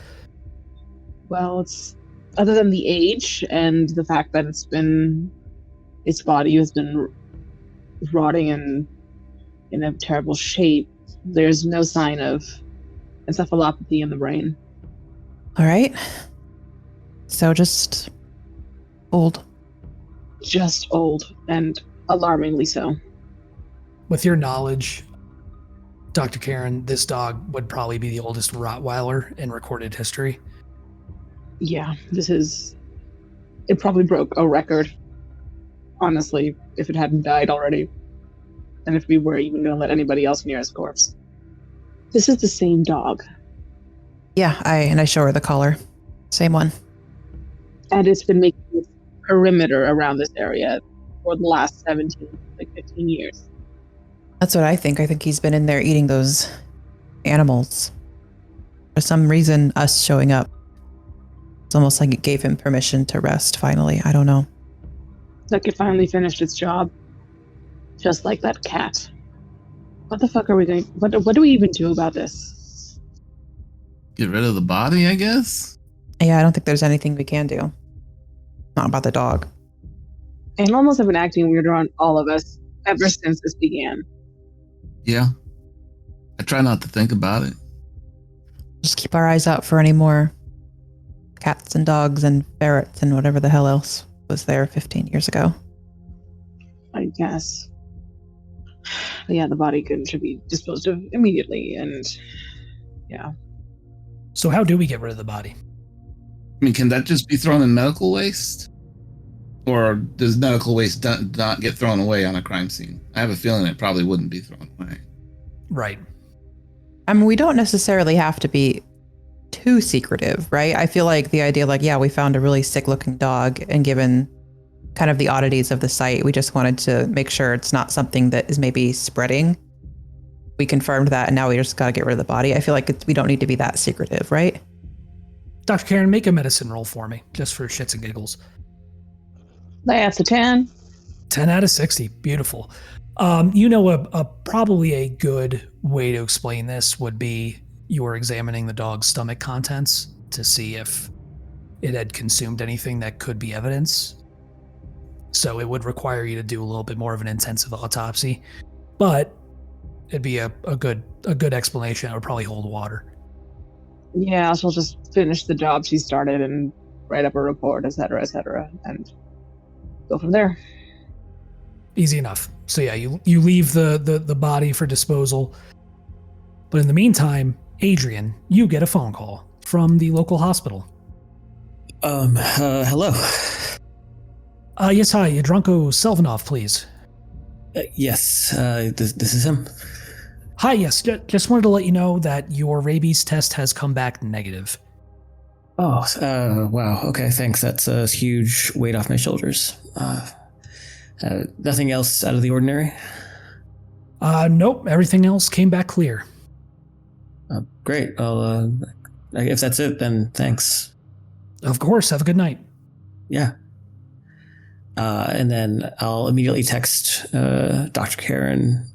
Well, it's other than the age and the fact that its body has been rotting and in a terrible shape, there's no sign of encephalopathy in the brain. All right. So just old. Just old, and alarmingly so. With your knowledge, Dr. Caron, this dog would probably be the oldest Rottweiler in recorded history. Yeah, it probably broke a record, honestly, if it hadn't died already. And if we were even going to let anybody else near his corpse. This is the same dog. Yeah, I show her the collar. Same one. And it's been making this perimeter around this area for the last 15 years. That's what I think. I think he's been in there eating those animals. For some reason, us showing up, it's almost like it gave him permission to rest finally. I don't know. Like it finally finished its job. Just like that cat. What the fuck are we doing? What do we even do about this? Get rid of the body, I guess? Yeah, I don't think there's anything we can do. Not about the dog. Animals have been acting weird around all of us ever since this began. Yeah. I try not to think about it. Just keep our eyes out for any more cats and dogs and ferrets and whatever the hell else was there 15 years ago. I guess. But yeah, the body should be disposed of immediately, and yeah. So how do we get rid of the body? I mean, can that just be thrown in medical waste? Or does medical waste not get thrown away on a crime scene? I have a feeling it probably wouldn't be thrown away. Right. I mean, we don't necessarily have to be too secretive, right? I feel like the idea, like, yeah, we found a really sick looking dog, and given kind of the oddities of the site, we just wanted to make sure it's not something that is maybe spreading. We confirmed that, and now we just got to get rid of the body. I feel like we don't need to be that secretive, right? Dr. Caron, make a medicine roll for me, just for shits and giggles. That's a 10. 10 out of 60. Beautiful. A probably a good way to explain this would be you were examining the dog's stomach contents to see if it had consumed anything that could be evidence. So it would require you to do a little bit more of an intensive autopsy, but it'd be a good explanation. It would probably hold water. Yeah, she'll just finish the job she started and write up a report, et cetera, and go from there. Easy enough. So yeah, you leave the body for disposal. But in the meantime, Adrian, you get a phone call from the local hospital. Hello. Yes, hi, Adranko Selivanov, please. Yes, this is him. Hi, yes, just wanted to let you know that your rabies test has come back negative. Oh, wow. Okay, thanks. That's a huge weight off my shoulders. Nothing else out of the ordinary? Nope, everything else came back clear. Great. Well, if that's it, then thanks. Of course, have a good night. Yeah. And then I'll immediately text Dr. Caron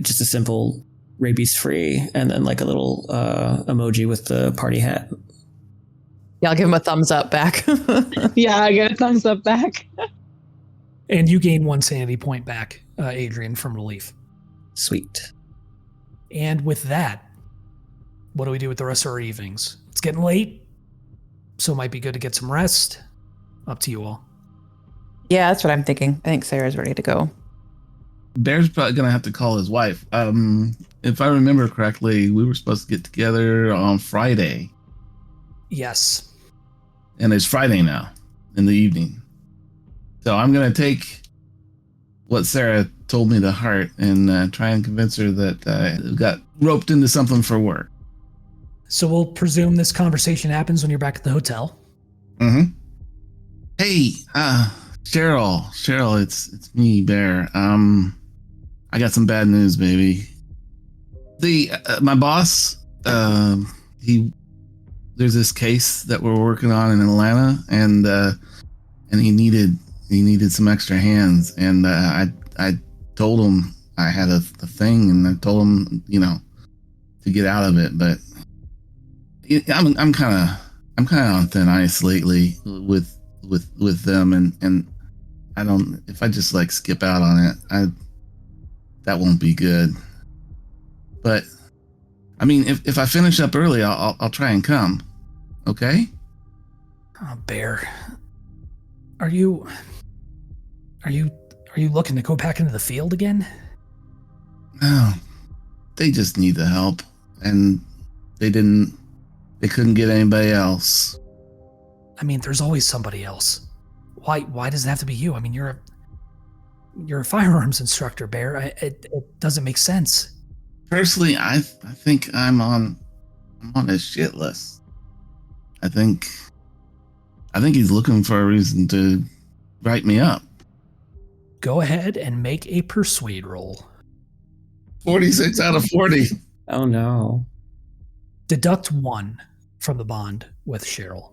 just a simple rabies free, and then like a little emoji with the party hat. Yeah, I'll give him a thumbs up back. Yeah, I get a thumbs up back. And you gain 1 sanity point back, Adrian, from relief. Sweet. And with that, what do we do with the rest of our evenings? It's getting late, so it might be good to get some rest. Up to you all. Yeah, that's what I'm thinking. I think Sarah's ready to go. Bear's probably going to have to call his wife. If I remember correctly, we were supposed to get together on Friday. Yes. And it's Friday now in the evening. So I'm going to take what Sarah told me to Hart and try and convince her that I got roped into something for work. So we'll presume this conversation happens when you're back at the hotel. Mm-hmm. Hey, Cheryl, it's me, Bear. I got some bad news, baby. My boss, there's this case that we're working on in Atlanta, and he needed some extra hands, and I told him I had a thing, and I told him, to get out of it, but I'm kind of on thin ice lately with them, and I don't, if I just like skip out on it, that won't be good. But I mean, if I finish up early, I'll try and come. Okay? Oh, Bear. Are you looking to go back into the field again? No. They just need the help, and they couldn't get anybody else. I mean, there's always somebody else. Why does it have to be you? I mean, you're a firearms instructor, Bear. It doesn't make sense. Personally, I think I'm on a shit list. I think I think he's looking for a reason to write me up. Go ahead and make a persuade roll. 46 out of 40. Oh no. Deduct 1 from the bond with Cheryl.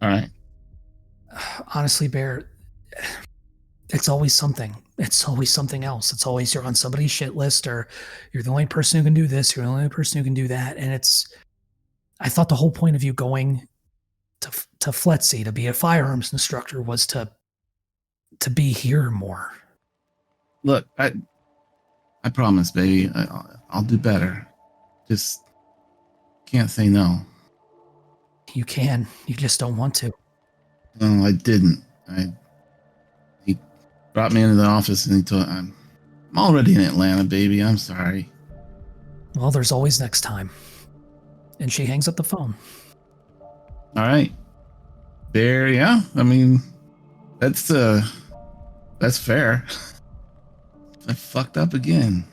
All right. Honestly, Bear, it's always something. It's always something else. It's always you're on somebody's shit list, or you're the only person who can do this, you're the only person who can do that. And I thought the whole point of you going to FLETC to be a firearms instructor was to be here more. Look, I promise, baby. I'll do better. Just can't say no. You can. You just don't want to. No, I didn't. He brought me into the office and he told I'm already in Atlanta, baby. I'm sorry. Well, there's always next time. And she hangs up the phone. All right. There, yeah. I mean, that's fair. I fucked up again.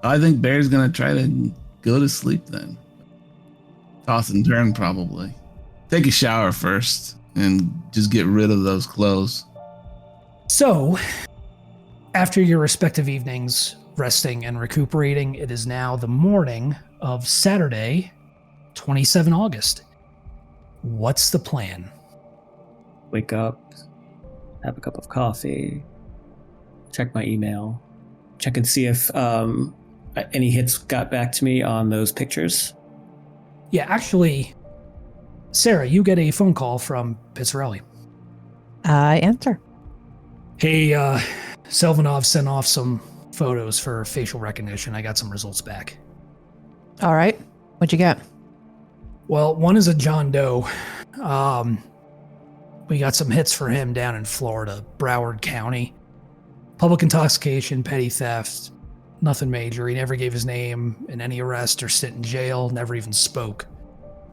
I think Bear's gonna try to go to sleep then. Toss and turn, probably. Take a shower first and just get rid of those clothes. So, after your respective evenings resting and recuperating, it is now the morning of Saturday, 27 August. What's the plan? Wake up, have a cup of coffee, check my email, check and see if any hits got back to me on those pictures. Yeah, actually, Sarah, you get a phone call from Pizzarelli. I answer. Hey, Selivanov sent off some photos for facial recognition. I got some results back. All right. What'd you get? Well, one is a John Doe. We got some hits for him down in Florida, Broward County. Public intoxication, petty theft, nothing major. He never gave his name in any arrest or sit in jail, never even spoke,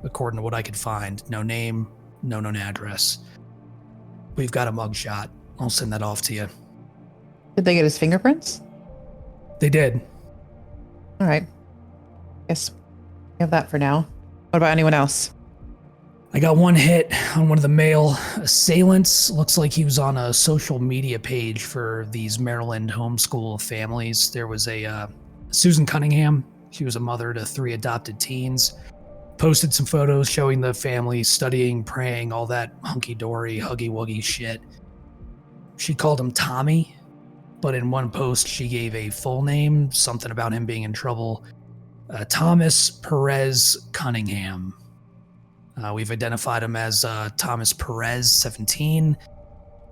according to what I could find. No name, no known address. We've got a mugshot. I'll send that off to you. Did they get his fingerprints? They did. All right. Guess we have that for now. What about anyone else? I got one hit on one of the male assailants. Looks like he was on a social media page for these Maryland homeschool families. There was a Susan Cunningham. She was a mother to 3 adopted teens. Posted some photos showing the family studying, praying, all that hunky-dory, huggy-wuggy shit. She called him Tommy, but in one post she gave a full name, something about him being in trouble. Thomas Perez Cunningham. We've identified him as Thomas Perez, 17,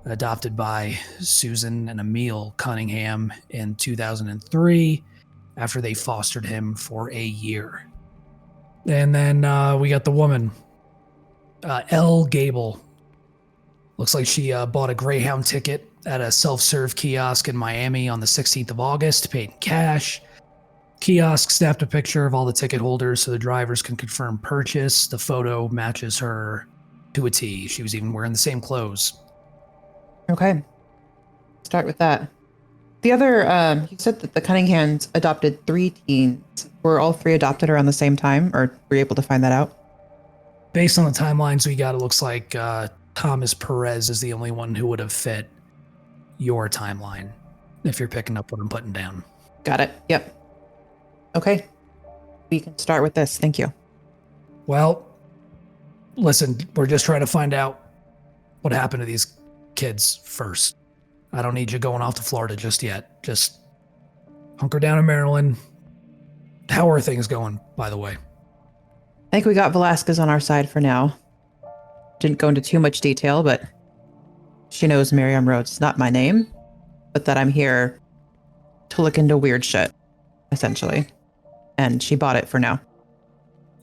adopted by Susan and Emil Cunningham in 2003 after they fostered him for a year. And then we got the woman, Elle Gable. Looks like she bought a Greyhound ticket at a self-serve kiosk in Miami on the 16th of August, paid in cash. Kiosk snapped a picture of all the ticket holders so the drivers can confirm purchase. The photo matches her to a T. She was even wearing the same clothes. Okay. Start with that. The other, you said that the Cunninghams adopted 3 teens. Were all 3 adopted around the same time, or were you able to find that out? Based on the timelines we got, it looks like Thomas Perez is the only one who would have fit your timeline, if you're picking up what I'm putting down. Got it. Yep. Okay. We can start with this. Thank you. Well, listen, we're just trying to find out what happened to these kids first. I don't need you going off to Florida just yet. Just hunker down in Maryland. How are things going, by the way? I think we got Velasquez on our side for now. Didn't go into too much detail, but she knows Miriam Rhodes, not my name, but that I'm here to look into weird shit, essentially. And she bought it for now.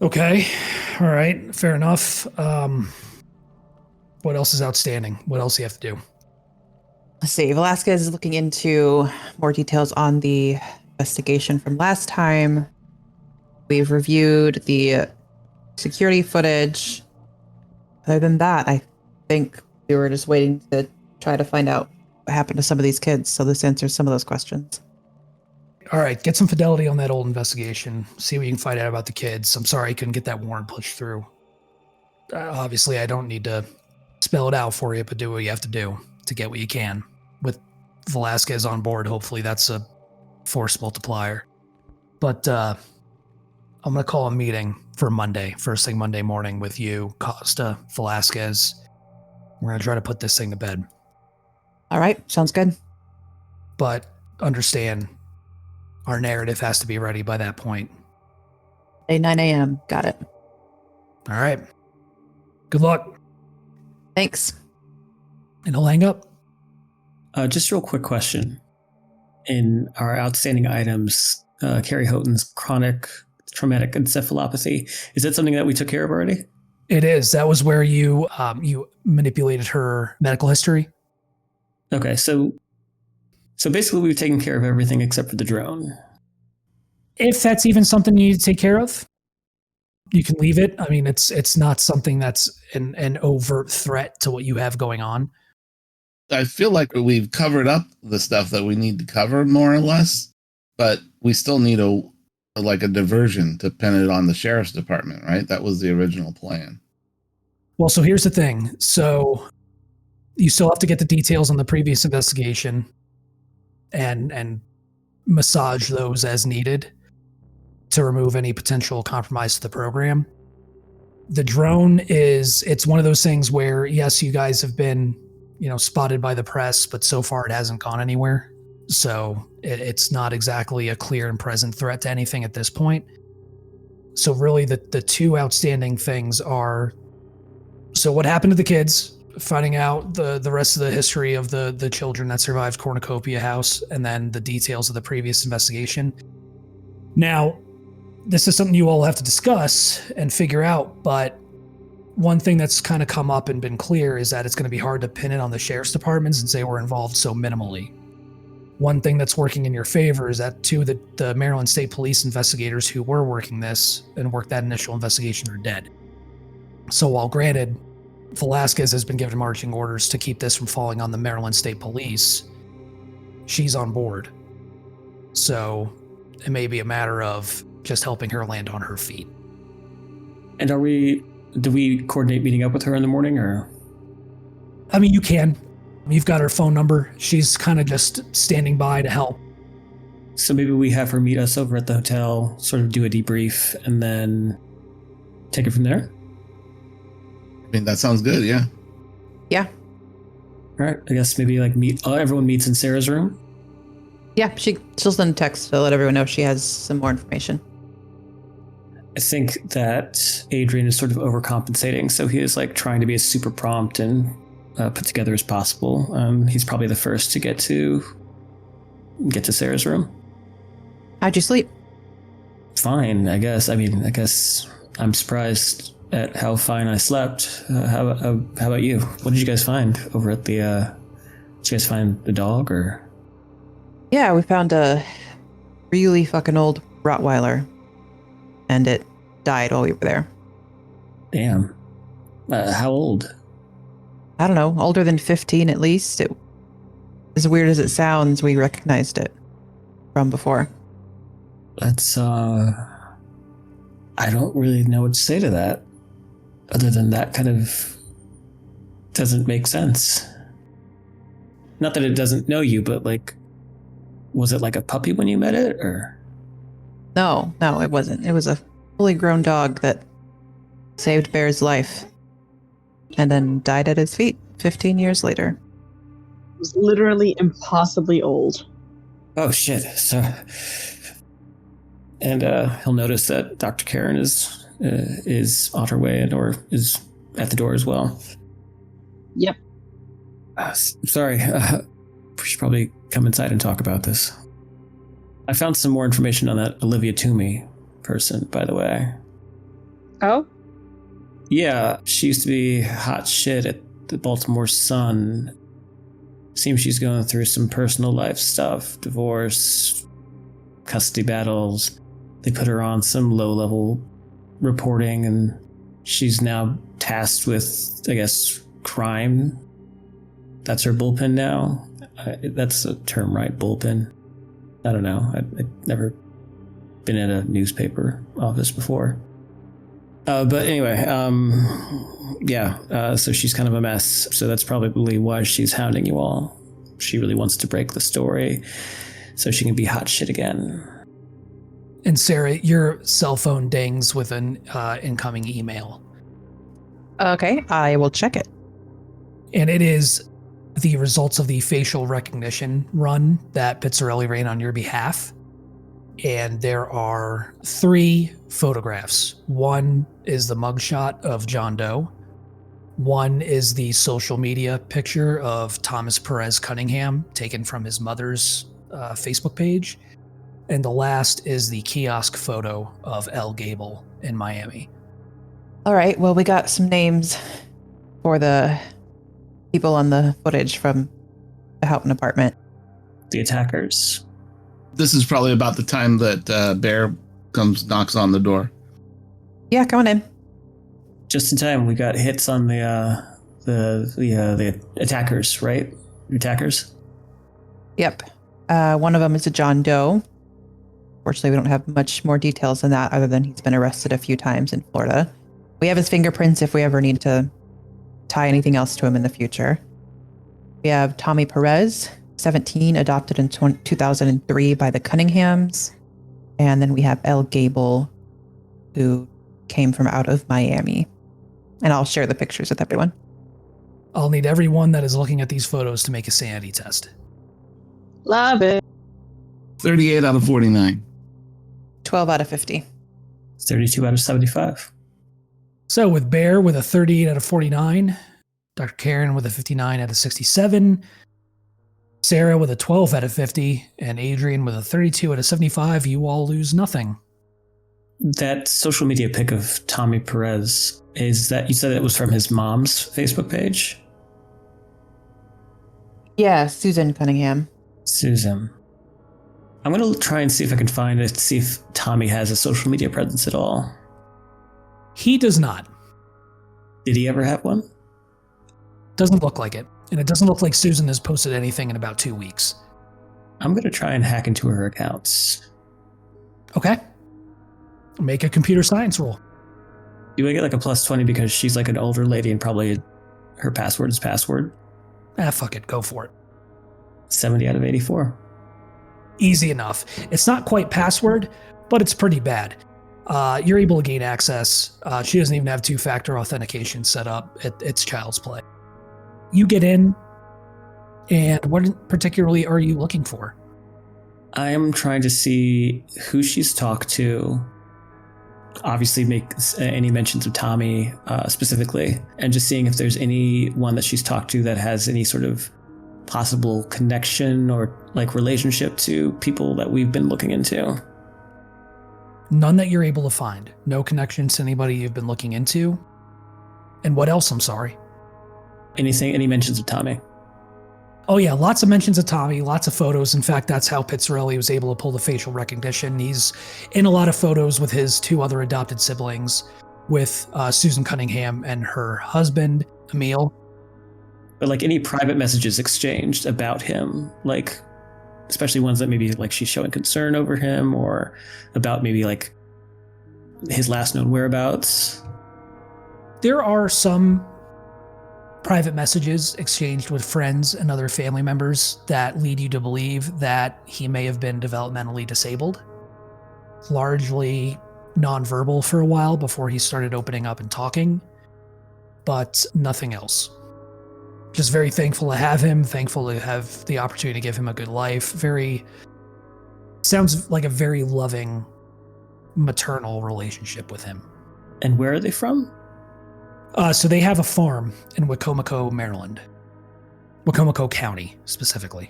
Okay. All right. Fair enough. What else is outstanding? What else do you have to do? Let's see. Velasquez is looking into more details on the investigation from last time. We've reviewed the security footage. Other than that, I think we were just waiting to try to find out what happened to some of these kids. So this answers some of those questions. All right. Get some fidelity on that old investigation. See what you can find out about the kids. I'm sorry I couldn't get that warrant pushed through. Obviously, I don't need to spell it out for you, but do what you have to do to get what you can. With Velasquez on board, hopefully that's a force multiplier. But I'm going to call a meeting for Monday, first thing Monday morning with you, Costa, Velasquez. We're going to try to put this thing to bed. All right, sounds good. But understand, our narrative has to be ready by that point. 9 a.m. Got it. All right. Good luck. Thanks. And I'll hang up. Just a real quick question. In our outstanding items, Carrie Houghton's chronic traumatic encephalopathy, is that something that we took care of already? It is. That was where you manipulated her medical history. Okay, so basically we've taken care of everything except for the drone. If that's even something you need to take care of, you can leave it. I mean, it's not something that's an overt threat to what you have going on. I feel like we've covered up the stuff that we need to cover more or less, but we still need a diversion to pin it on the sheriff's department, right? That was the original plan. Well, so here's the thing. So you still have to get the details on the previous investigation and massage those as needed to remove any potential compromise to the program. The drone it's one of those things where, yes, you guys have been, spotted by the press, but so far it hasn't gone anywhere. So it's not exactly a clear and present threat to anything at this point. So really the two outstanding things are, so what happened to the kids, finding out the rest of the history of the children that survived Cornucopia House, and then the details of the previous investigation. Now, this is something you all have to discuss and figure out, but one thing that's kind of come up and been clear is that it's going to be hard to pin it on the sheriff's department since they were involved so minimally. One thing that's working in your favor is that two of the Maryland State Police investigators who were working this and worked that initial investigation are dead. So while granted, Velasquez has been given marching orders to keep this from falling on the Maryland State Police, she's on board. So it may be a matter of just helping her land on her feet. And do we coordinate meeting up with her in the morning, or? I mean, you can. You've got her phone number. She's kind of just standing by to help. So maybe we have her meet us over at the hotel, sort of do a debrief, and then take it from there? I mean, that sounds good, yeah. Yeah. All right, I guess maybe everyone meets in Sarah's room? Yeah, she'll send a text to let everyone know she has some more information. I think that Adrian is sort of overcompensating, so he is trying to be as super prompt and put together as possible. He's probably the first to get to Sarah's room. How'd you sleep? Fine, I guess. I guess I'm surprised at how fine I slept. How about you? What did you guys find over at the? Did you guys find the dog or? Yeah, we found a really fucking old Rottweiler, and it died while we were there. Damn. How old? I don't know, older than 15 at least. It, as weird as it sounds, we recognized it from before. That's, I don't really know what to say to that. Other than that kind of doesn't make sense. Not that it doesn't know you, but was it like a puppy when you met it, or? No, it wasn't. It was a fully grown dog that saved Bear's life and then died at his feet 15 years later. It was literally impossibly old. Oh shit! So, and he'll notice that Dr. Caron is on her way or is at the door as well. Yep. Sorry, we should probably come inside and talk about this. I found some more information on that Olivia Toomey person, by the way. Oh? Yeah, she used to be hot shit at the Baltimore Sun. Seems she's going through some personal life stuff, divorce, custody battles. They put her on some low-level reporting, and she's now tasked with, I guess, crime. That's her bullpen now. That's a term, right? Bullpen. I don't know. I've never been in a newspaper office before. But anyway, so she's kind of a mess. So that's probably why she's hounding you all. She really wants to break the story so she can be hot shit again. And Sarah, your cell phone dings with an incoming email. Okay, I will check it. And it is the results of the facial recognition run that Pizzarelli ran on your behalf. And there are 3 photographs. One is the mugshot of John Doe. One is the social media picture of Thomas Perez Cunningham taken from his mother's Facebook page. And the last is the kiosk photo of El Gable in Miami. All right, well, we got some names for the people on the footage from the Houghton apartment. The attackers. This is probably about the time that Bear knocks on the door. Yeah, come on in. Just in time, we got hits on the attackers, right? The attackers? Yep. One of them is a John Doe. Fortunately, we don't have much more details than that other than he's been arrested a few times in Florida. We have his fingerprints if we ever need to tie anything else to him in the future. We have Tommy Perez, 17, adopted in 2003 by the Cunninghams. And then we have El Gable, who came from out of Miami. And I'll share the pictures with everyone. I'll need everyone that is looking at these photos to make a sanity test. Love it. 38 out of 49. 12 out of 50. 32 out of 75. So with Bear with a 38 out of 49, Dr. Caron with a 59 out of 67, Sarah with a 12 out of 50, and Adrian with a 32 out of 75, you all lose nothing. That social media pic of Tommy Perez, is that, you said it was from his mom's Facebook page? Yeah, Susan Cunningham. Susan. I'm going to try and see if I can find it, see if Tommy has a social media presence at all. He does not. Did he ever have one? Doesn't look like it. And it doesn't look like Susan has posted anything in about 2 weeks. I'm going to try and hack into her accounts. Okay. Make a computer science roll. Do I get like a plus 20 because she's like an older lady and probably her password is password? Fuck it. Go for it. 70 out of 84. Easy enough. It's not quite password, but it's pretty bad. You're able to gain access. She doesn't even have 2-factor authentication set up. It's child's play. You get in, and what particularly are you looking for? I am trying to see who she's talked to. Obviously make any mentions of Tommy specifically, and just seeing if there's anyone that she's talked to that has any sort of possible connection or like relationship to people that we've been looking into. None that you're able to find. No connections to anybody you've been looking into. And what else? I'm sorry. Any mentions of Tommy? Oh yeah, lots of mentions of Tommy, lots of photos. In fact, that's how Pizzarelli was able to pull the facial recognition. He's in a lot of photos with his 2 other adopted siblings, with Susan Cunningham and her husband, Emil. But like any private messages exchanged about him, like especially ones that maybe like she's showing concern over him or about maybe like his last known whereabouts. There are some private messages exchanged with friends and other family members that lead you to believe that he may have been developmentally disabled, largely nonverbal for a while before he started opening up and talking, but nothing else. Just very thankful to have him, thankful to have the opportunity to give him a good life. Sounds like a very loving maternal relationship with him. And where are they from? So they have a farm in Wicomico, Maryland. Wicomico County, specifically.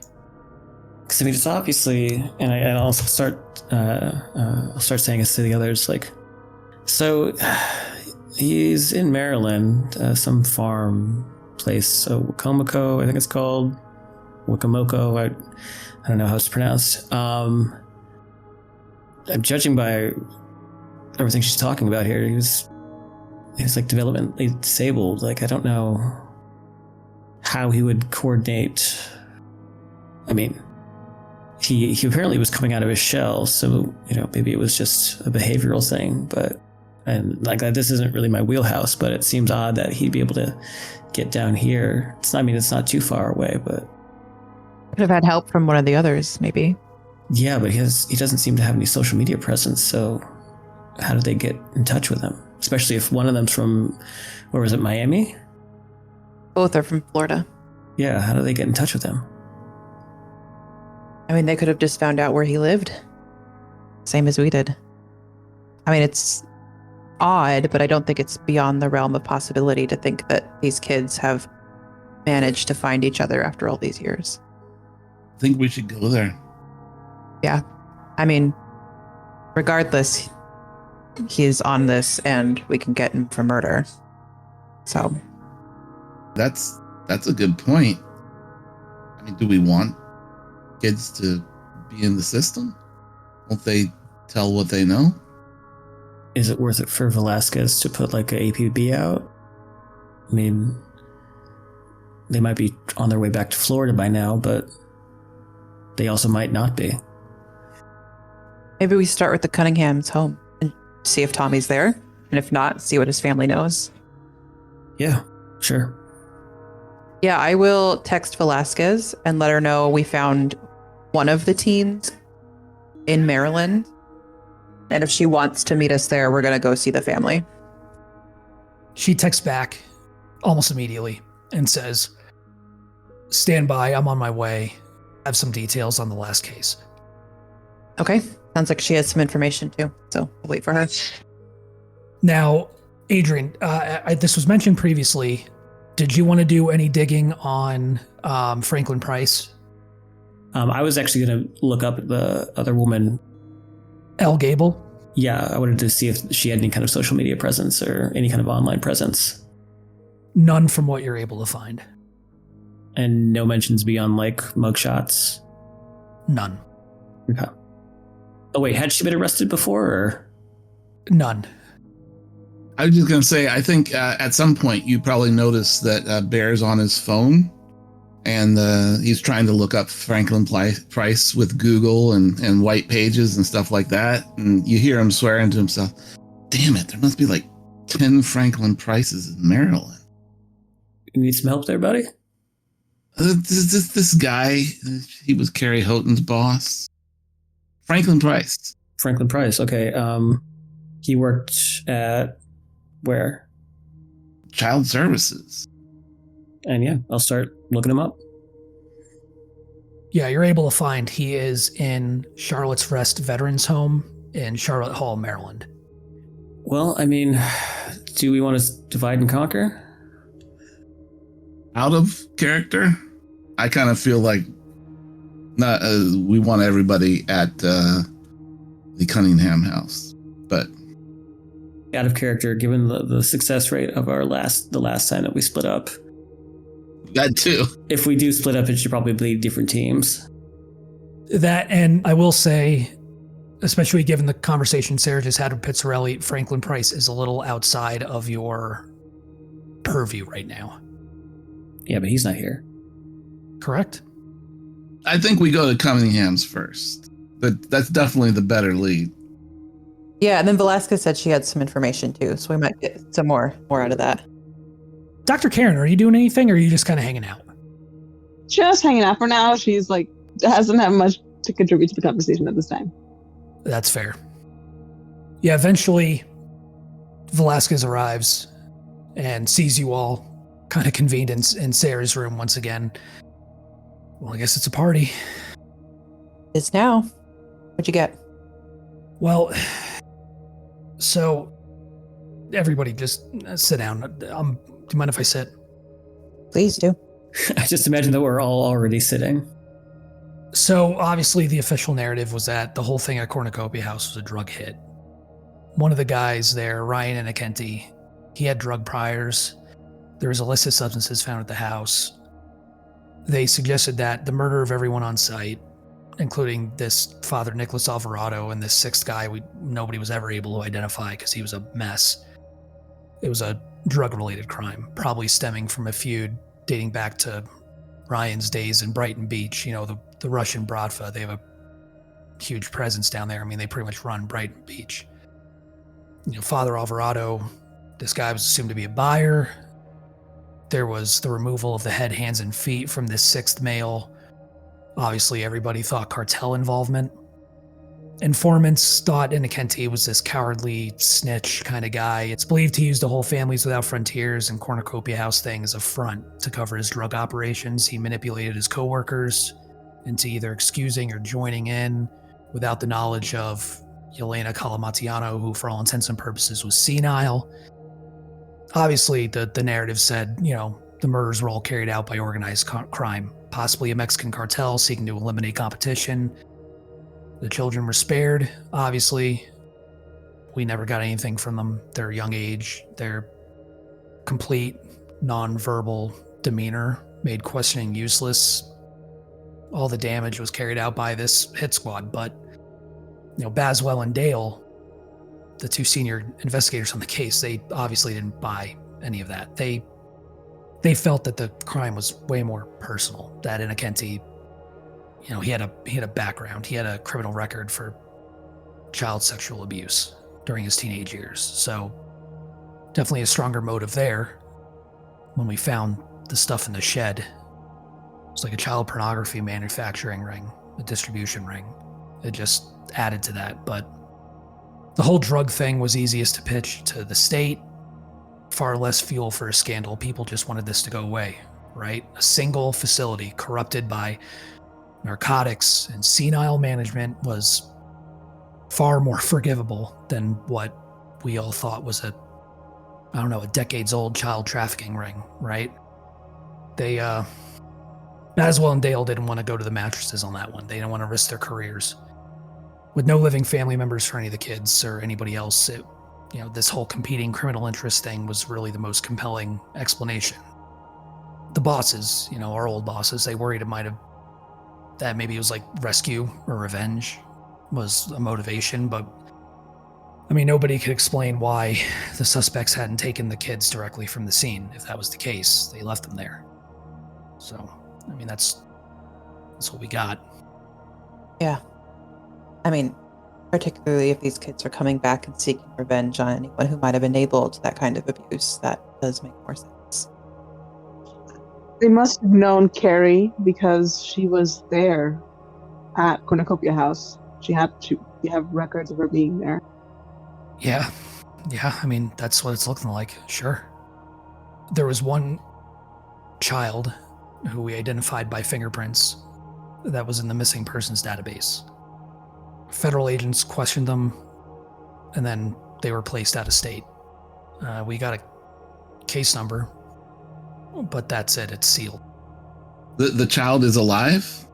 Because I mean, it's obviously, and I'll start saying this to the others, like, so he's in Maryland, some farm place, so Wicomico, I think it's called Wicomico. I don't know how it's pronounced. I'm judging by everything she's talking about here. He was like developmentally disabled. Like, I don't know how he would coordinate. I mean, he apparently was coming out of his shell, so maybe it was just a behavioral thing. But And like this isn't really my wheelhouse, but it seems odd that he'd be able to get down here. It's not too far away, but Could have had help from one of the others, maybe. yeah, but he doesn't seem to have any social media presence. So how did they get in touch with him? Especially if one of them's from, where was it, Miami? Both are from Florida. Yeah, how do they get in touch with him? I mean, they could have just found out where he lived. Same as we did. I mean, it's odd, but I don't think it's beyond the realm of possibility to think that these kids have managed to find each other after all these years. I think we should go there. Yeah. I mean, regardless, he's on this and we can get him for murder. So. That's a good point. I mean, do we want kids to be in the system? Won't they tell what they know? Is it worth it for Velasquez to put like a APB out? I mean, they might be on their way back to Florida by now, but they also might not be. Maybe we start with the Cunningham's home and see if Tommy's there. And if not, see what his family knows. Yeah, sure. Yeah, I will text Velasquez and let her know we found one of the teens in Maryland. And if she wants to meet us there, we're going to go see the family. She texts back almost immediately and says, "Stand by, I'm on my way. I have some details on the last case." Okay. Sounds like she has some information too. So we'll wait for her. Now, Adrian, this was mentioned previously. Did you want to do any digging on Franklin Price? I was actually going to look up the other woman. Elle Gable? Yeah, I wanted to see if she had any kind of social media presence or any kind of online presence. None from what you're able to find. And no mentions beyond like mugshots? None. Okay. Oh wait, had she been arrested before or? None. I was just going to say, I think at some point you probably noticed that Bear's on his phone and he's trying to look up Franklin Price with Google and white pages and stuff like that. And you hear him swearing to himself, damn it, there must be like 10 Franklin Prices in Maryland. You need some help there, buddy? This guy, he was Carrie Houghton's boss. Franklin Price. Franklin Price, okay. He worked at where? Child Services. And yeah, I'll start looking him up. Yeah, you're able to find he is in Charlotte's Rest Veterans Home in Charlotte Hall, Maryland. Well, I mean, do we want to divide and conquer? Out of character, I kind of feel like we want everybody at the Cunningham house, but Out of character, given the success rate of the last time that we split up. that too. If we do split up, it should probably be different teams. That, and I will say, especially given the conversation Sarah just had with Pizzarelli, Franklin Price is a little outside of your purview right now. Yeah, but he's not here. Correct? I think we go to Cunningham's first, but that's definitely the better lead. Yeah, and then Velasquez said she had some information too, so we might get some more out of that. Dr. Caron, are you doing anything or are you just kind of hanging out? Just hanging out for now. She's like, hasn't had much to contribute to the conversation at this time. That's fair. Yeah, eventually Velasquez arrives and sees you all kind of convened in Sarah's room once again. Well, I guess it's a party. It's now. What'd you get? Well, so everybody just sit down. Do you mind if I sit? Please do. I just imagine that we're all already sitting. So obviously the official narrative was that the whole thing at Cornucopia House was a drug hit. One of the guys there, Ryan Innocenty, he had drug priors. There was illicit substances found at the house. They suggested that the murder of everyone on site, including this Father Nicholas Alvarado and this sixth guy nobody was ever able to identify because he was a mess. It was a drug-related crime, probably stemming from a feud dating back to Ryan's days in Brighton Beach. You know, the Russian Bratva, they have a huge presence down there. I mean, they pretty much run Brighton Beach. Father Alvarado, this guy was assumed to be a buyer. There was the removal of the head, hands, and feet from this sixth male. Obviously, everybody thought cartel involvement. Informants thought Inokenti was this cowardly snitch kind of guy. It's believed he used the whole Families Without Frontiers and Cornucopia House thing as a front to cover his drug operations. He manipulated his coworkers into either excusing or joining in without the knowledge of Yelena Kalamatiano, who for all intents and purposes was senile. Obviously, the narrative said, the murders were all carried out by organized crime, possibly a Mexican cartel seeking to eliminate competition. The children were spared, obviously. We never got anything from them. Their young age, their complete non-verbal demeanor made questioning useless. All the damage was carried out by this hit squad, but Baswell and Dale, the two senior investigators on the case, they obviously didn't buy any of that. They felt that the crime was way more personal, that Inokenti, he had a background. He had a criminal record for child sexual abuse during his teenage years. So definitely a stronger motive there. When we found the stuff in the shed, it's like a child pornography manufacturing ring, a distribution ring. It just added to that. But the whole drug thing was easiest to pitch to the state. Far less fuel for a scandal. People just wanted this to go away, right? A single facility corrupted by narcotics and senile management was far more forgivable than what we all thought was a decades-old child trafficking ring, right? They, Baswell and Dale didn't want to go to the mattresses on that one. They didn't want to risk their careers. With no living family members for any of the kids or anybody else, this whole competing criminal interest thing was really the most compelling explanation. The bosses, our old bosses, they worried that maybe it was like rescue or revenge was a motivation, but nobody could explain why the suspects hadn't taken the kids directly from the scene. If that was the case, they left them there. So, that's what we got. Yeah. Particularly if these kids are coming back and seeking revenge on anyone who might have enabled that kind of abuse, that does make more sense. They must have known Carrie because she was there at Cornucopia House. You have records of her being there. Yeah, that's what it's looking like, sure. There was one child who we identified by fingerprints that was in the missing persons database. Federal agents questioned them, and then they were placed out of state. We got a case number, but that's it. It's sealed. The child is alive?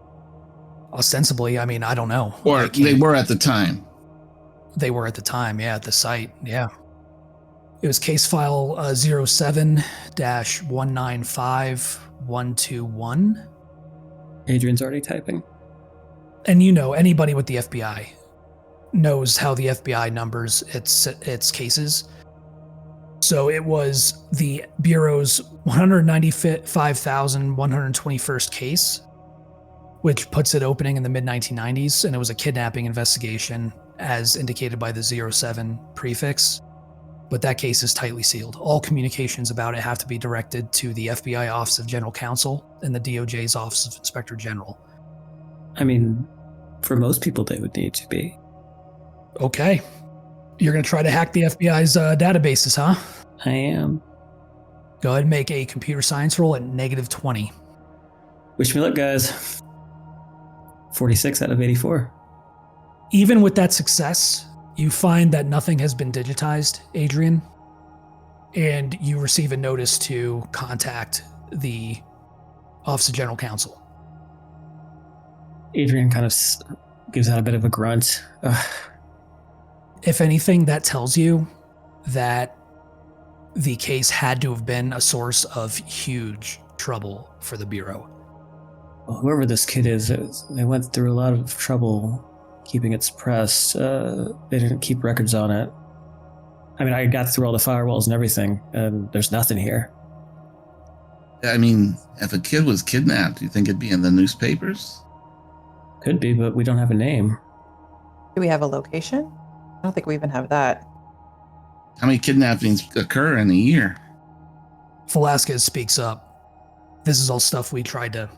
Ostensibly, I don't know. Or they were at the time? They were at the time, yeah, at the site, yeah. It was case file 07-195121. Adrian's already typing. And anybody with the FBI knows how the FBI numbers its cases. So it was the Bureau's 195,121st case, which puts it opening in the mid-1990s, and it was a kidnapping investigation as indicated by the 07 prefix. But that case is tightly sealed. All communications about it have to be directed to the FBI Office of General Counsel and the DOJ's Office of Inspector General. For most people, they would need to be. Okay. You're going to try to hack the FBI's databases, huh? I am. Go ahead and make a computer science roll at -20. Wish me luck, guys. 46 out of 84. Even with that success, you find that nothing has been digitized, Adrian, and you receive a notice to contact the Office of General Counsel. Adrian kind of gives out a bit of a grunt. Ugh. If anything, that tells you that the case had to have been a source of huge trouble for the Bureau. Well, whoever this kid is, they went through a lot of trouble keeping it suppressed. They didn't keep records on it. I got through all the firewalls and everything, and there's nothing here. If a kid was kidnapped, do you think it'd be in the newspapers? Could be, but we don't have a name. Do we have a location? I don't think we even have that. How many kidnappings occur in a year? Velasquez speaks up. This is all stuff we tried to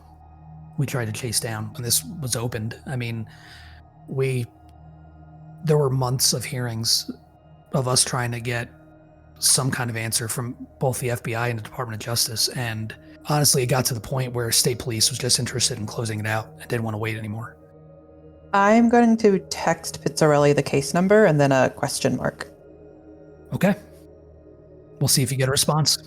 chase down when this was opened. I mean, there were months of hearings of us trying to get some kind of answer from both the FBI and the Department of Justice, and honestly, it got to the point where state police was just interested in closing it out and didn't want to wait anymore. I'm going to text Pizzarelli the case number and then a question mark. Okay. We'll see if you get a response.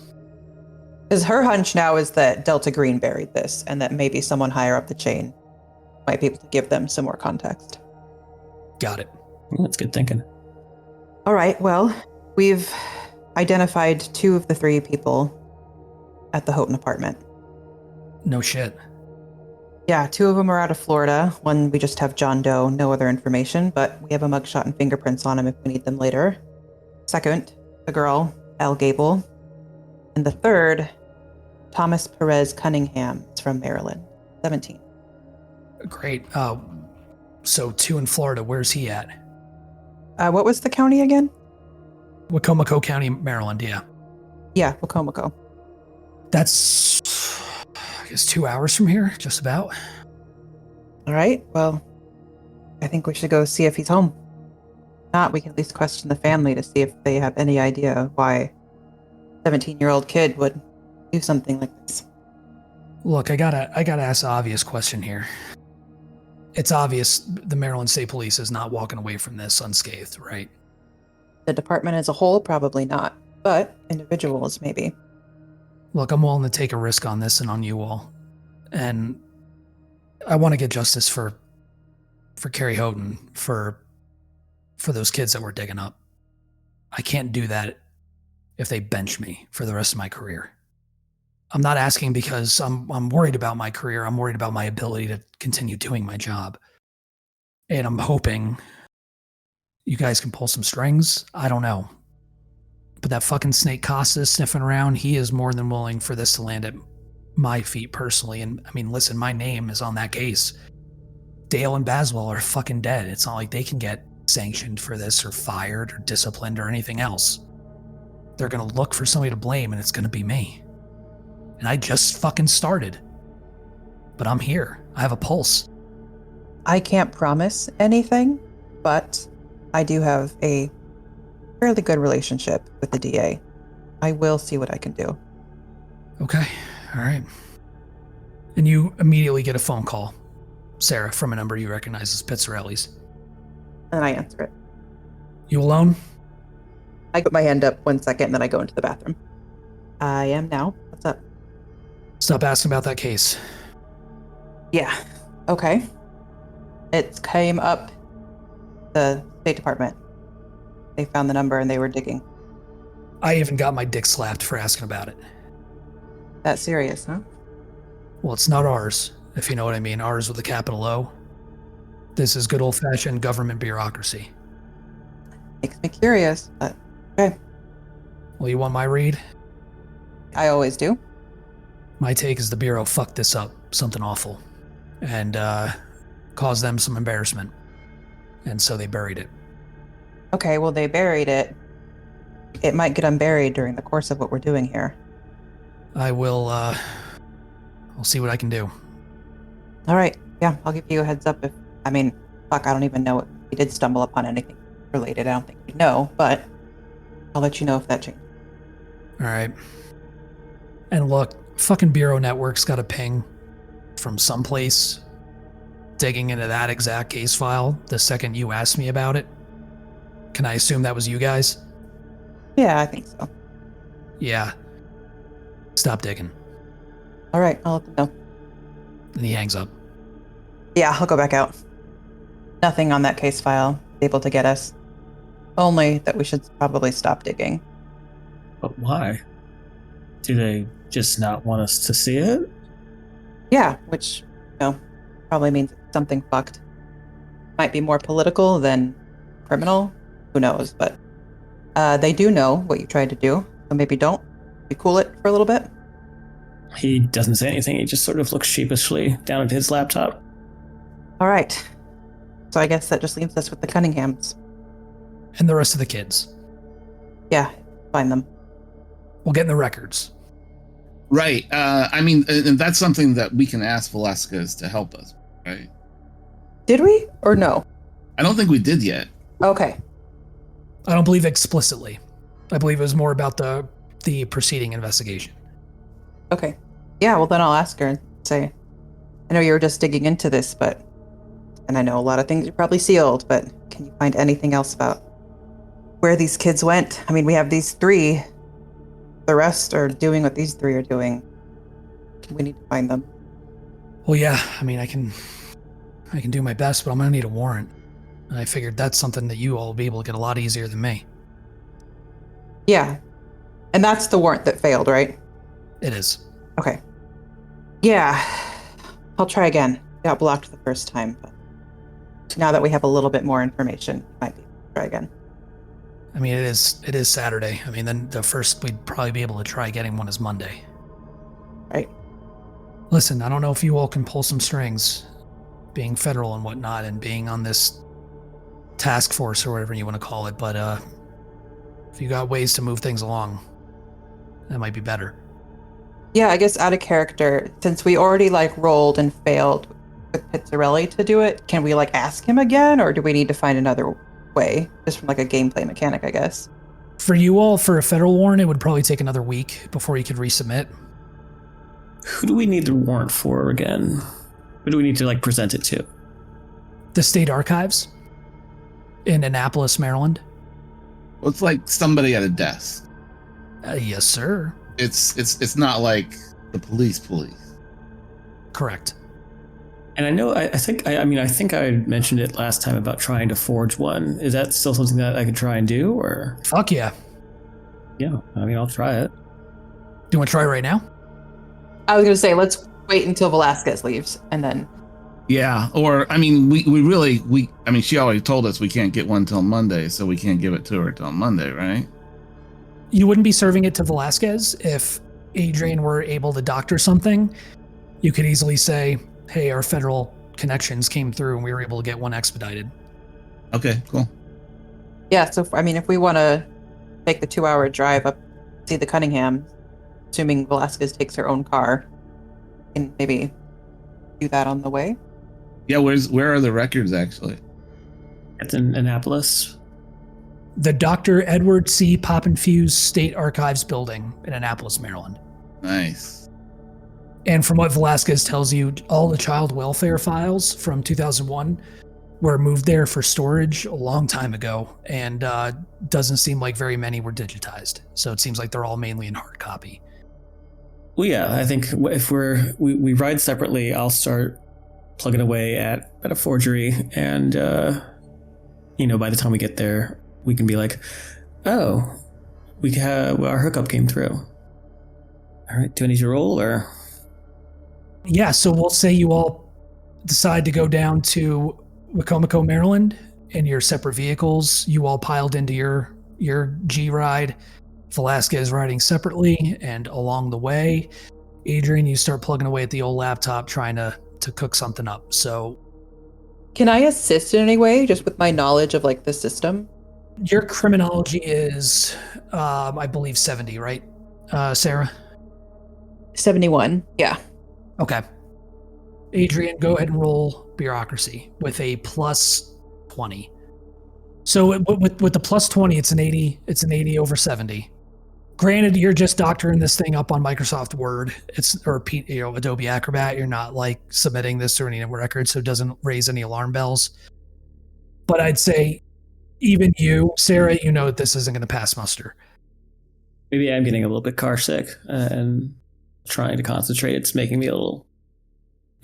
Because her hunch now is that Delta Green buried this and that maybe someone higher up the chain might be able to give them some more context. Got it. That's good thinking. All right, well, we've identified 2 of the 3 people at the Houghton apartment. No shit. Yeah, 2 of them are out of Florida. One, we just have John Doe, no other information, but we have a mugshot and fingerprints on him if we need them later. Second, the girl, Al Gable. And the third, Thomas Perez Cunningham. It's from Maryland, 17. Great. So 2 in Florida. Where's he at? What was the county again? Wacomico County, Maryland, yeah. Yeah, Wacomico. That's, I guess, 2 hours from here, just about. All right, well, I think we should go see if he's home. If not, we can at least question the family to see if they have any idea why a 17-year-old kid would do something like this. Look, I gotta ask the obvious question here. It's obvious the Maryland State Police is not walking away from this unscathed, right? The department as a whole, probably not, but individuals, maybe. Look, I'm willing to take a risk on this and on you all. And I want to get justice for Carrie Houghton, for those kids that we're digging up. I can't do that if they bench me for the rest of my career. I'm not asking because I'm worried about my career. I'm worried about my ability to continue doing my job. And I'm hoping you guys can pull some strings. I don't know. But that fucking Snake Costa sniffing around, he is more than willing for this to land at my feet personally. And I mean, listen, my name is on that case. Dale and Baswell are fucking dead. It's not like they can get sanctioned for this or fired or disciplined or anything else. They're going to look for somebody to blame, and it's going to be me. And I just fucking started. But I'm here. I have a pulse. I can't promise anything, but I do have a fairly good relationship with the DA. I will see what I can do. Okay. All right. And you immediately get a phone call, Sarah, from a number you recognize as Pizzarelli's. And I answer it. You alone? I put my hand up 1 second, and then I go into the bathroom. I am now. What's up? Stop asking about that case. Yeah. Okay. It came up the State Department. They found the number and they were digging. I even got my dick slapped for asking about it. That serious, huh? Well, it's not ours, if you know what I mean. Ours with a capital O. This is good old-fashioned government bureaucracy. Makes me curious, but okay. Well, you want my read? I always do. My take is the Bureau fucked this up, something awful, and caused them some embarrassment. And so they buried it. Okay, well, they buried it. It might get unburied during the course of what we're doing here. I will, I'll see what I can do. All right. Yeah, I'll give you a heads up if, I don't even know if we did stumble upon anything related. I don't think we know, but I'll let you know if that changes. All right. And look, fucking Bureau Network's got a ping from someplace digging into that exact case file the second you asked me about it. Can I assume that was you guys? Yeah, I think so. Yeah. Stop digging. All right, I'll let them know. And he hangs up. Yeah, I'll go back out. Nothing on that case file able to get us. Only that we should probably stop digging. But why? Do they just not want us to see it? Yeah, which, probably means something fucked. Might be more political than criminal. Who knows, but they do know what you tried to do, so maybe don't. You cool it for a little bit? He doesn't say anything. He just sort of looks sheepishly down at his laptop. All right. So I guess that just leaves us with the Cunninghams. And the rest of the kids. Yeah, find them. We'll get in the records. Right. I mean, and that's something that we can ask Velasquez to help us, right? Did we or no? I don't think we did yet. Okay. I don't believe explicitly. I believe it was more about the preceding investigation. Okay. Yeah, well then I'll ask her and say, I know you were just digging into this, and I know a lot of things are probably sealed, but can you find anything else about where these kids went? I mean, we have these 3. The rest are doing what these 3 are doing. We need to find them. Well, yeah, I mean, I can do my best, but I'm going to need a warrant. And I figured that's something that you all will be able to get a lot easier than me. Yeah. And that's the warrant that failed, right? It is. Okay. Yeah. I'll try again. Got blocked the first time, but now that we have a little bit more information, might be try again. I mean, it is Saturday. I mean, then the first we'd probably be able to try getting one is Monday. Right. Listen, I don't know if you all can pull some strings, being federal and whatnot, and being on this task force or whatever you want to call it, but if you got ways to move things along, that might be better. Yeah, I guess out of character, since we already rolled and failed with Pizzarelli to do it, can we ask him again, or do we need to find another way, just from a gameplay mechanic, I guess? For you all, for a federal warrant, it would probably take another week before you could resubmit. Who do we need the warrant for again? Who do we need to present it to? The state archives in Annapolis, Maryland. Well, it's like somebody at a desk. Yes, sir. It's not like the police. Correct. And I know, I think I mentioned it last time about trying to forge one. Is that still something that I could try and do, or? Fuck yeah. Yeah, I mean, I'll try it. Do you want to try right now? I was going to say, let's wait until Velasquez leaves, and then... Yeah, or, I mean, she already told us we can't get one till Monday, so we can't give it to her till Monday, right? You wouldn't be serving it to Velasquez if Adrian were able to doctor something. You could easily say, hey, our federal connections came through and we were able to get one expedited. Okay, cool. Yeah, so, if we want to make the 2-hour drive up, see the Cunningham, assuming Velasquez takes her own car, and maybe do that on the way. Yeah, where are the records, actually? It's in Annapolis. The Dr. Edward C. Poppenfuse State Archives building in Annapolis, Maryland. Nice. And from what Velasquez tells you, all the child welfare files from 2001 were moved there for storage a long time ago, and doesn't seem like very many were digitized. So it seems like they're all mainly in hard copy. Well, yeah, I think if we ride separately, I'll start plugging away at a forgery, and by the time we get there, we can be like, oh, our hookup came through. All right, do I need to roll, or? Yeah, so we'll say you all decide to go down to Wicomico, Maryland, in your separate vehicles. You all piled into your G-Ride. Velasquez riding separately, and along the way, Adrian, you start plugging away at the old laptop trying to cook something up. So, can I assist in any way, just with my knowledge of the system? Your criminology is, I believe, 70, right, Sarah? 71, yeah. Okay. Adrian, go ahead and roll bureaucracy with a plus 20. So with the plus 20, it's an 80. It's an 80 over 70. Granted, you're just doctoring this thing up on Microsoft Word. Or Adobe Acrobat. You're not submitting this to any record, so it doesn't raise any alarm bells. But I'd say even you, Sarah, this isn't going to pass muster. Maybe I'm getting a little bit car sick and trying to concentrate. It's making me a little.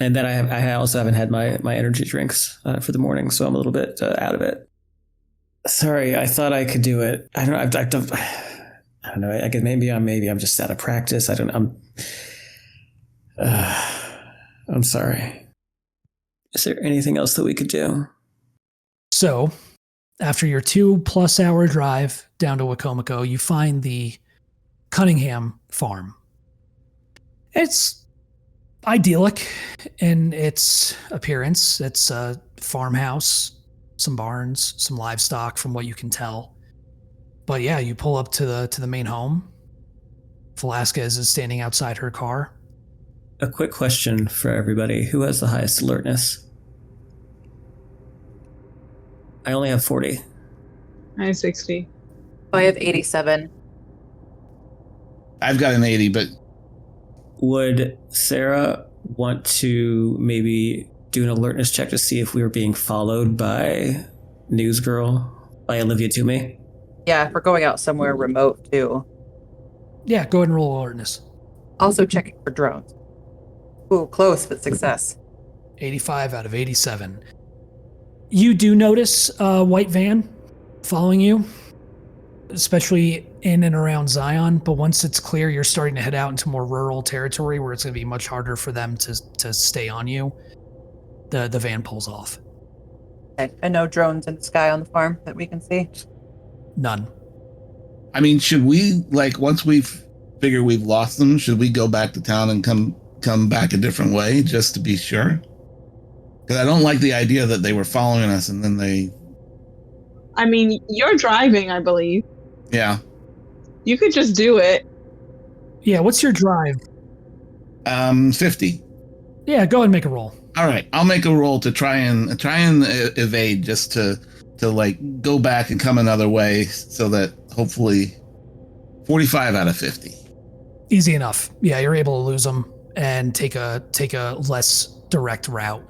And then I also haven't had my energy drinks for the morning, so I'm a little bit out of it. Sorry, I thought I could do it. I don't know. I guess maybe I'm just out of practice. I'm sorry. Is there anything else that we could do? So, after your 2+ hour drive down to Wicomico, you find the Cunningham farm. It's idyllic in its appearance. It's a farmhouse, some barns, some livestock from what you can tell. But yeah, you pull up to the main home. Velasquez is standing outside her car. A quick question for everybody. Who has the highest alertness? I only have 40. I have 60. I have 87. I've got an 80, but Would Sarah want to maybe do an alertness check to see if we were being followed by Newsgirl, by Olivia Toomey? Yeah, if we're going out somewhere remote too. Yeah, go ahead and roll alertness. Also checking for drones. Ooh, close, but success. 85 out of 87. You do notice a white van following you, especially in and around Zion, but once it's clear you're starting to head out into more rural territory where it's going to be much harder for them to stay on you, the van pulls off. Okay. And no drones in the sky on the farm that we can see? None. I mean, should we, like, once we've figured we've lost them, should we go back to town and come back a different way just to be sure? Because I don't like the idea that they were following us and then they... I mean, you're driving, I believe. Yeah. You could just do it. Yeah, what's your drive? 50. Yeah, go ahead and make a roll. All right, I'll make a roll to try and evade, just to like go back and come another way, so that hopefully 45 out of 50. Easy enough. Yeah, you're able to lose them and take a less direct route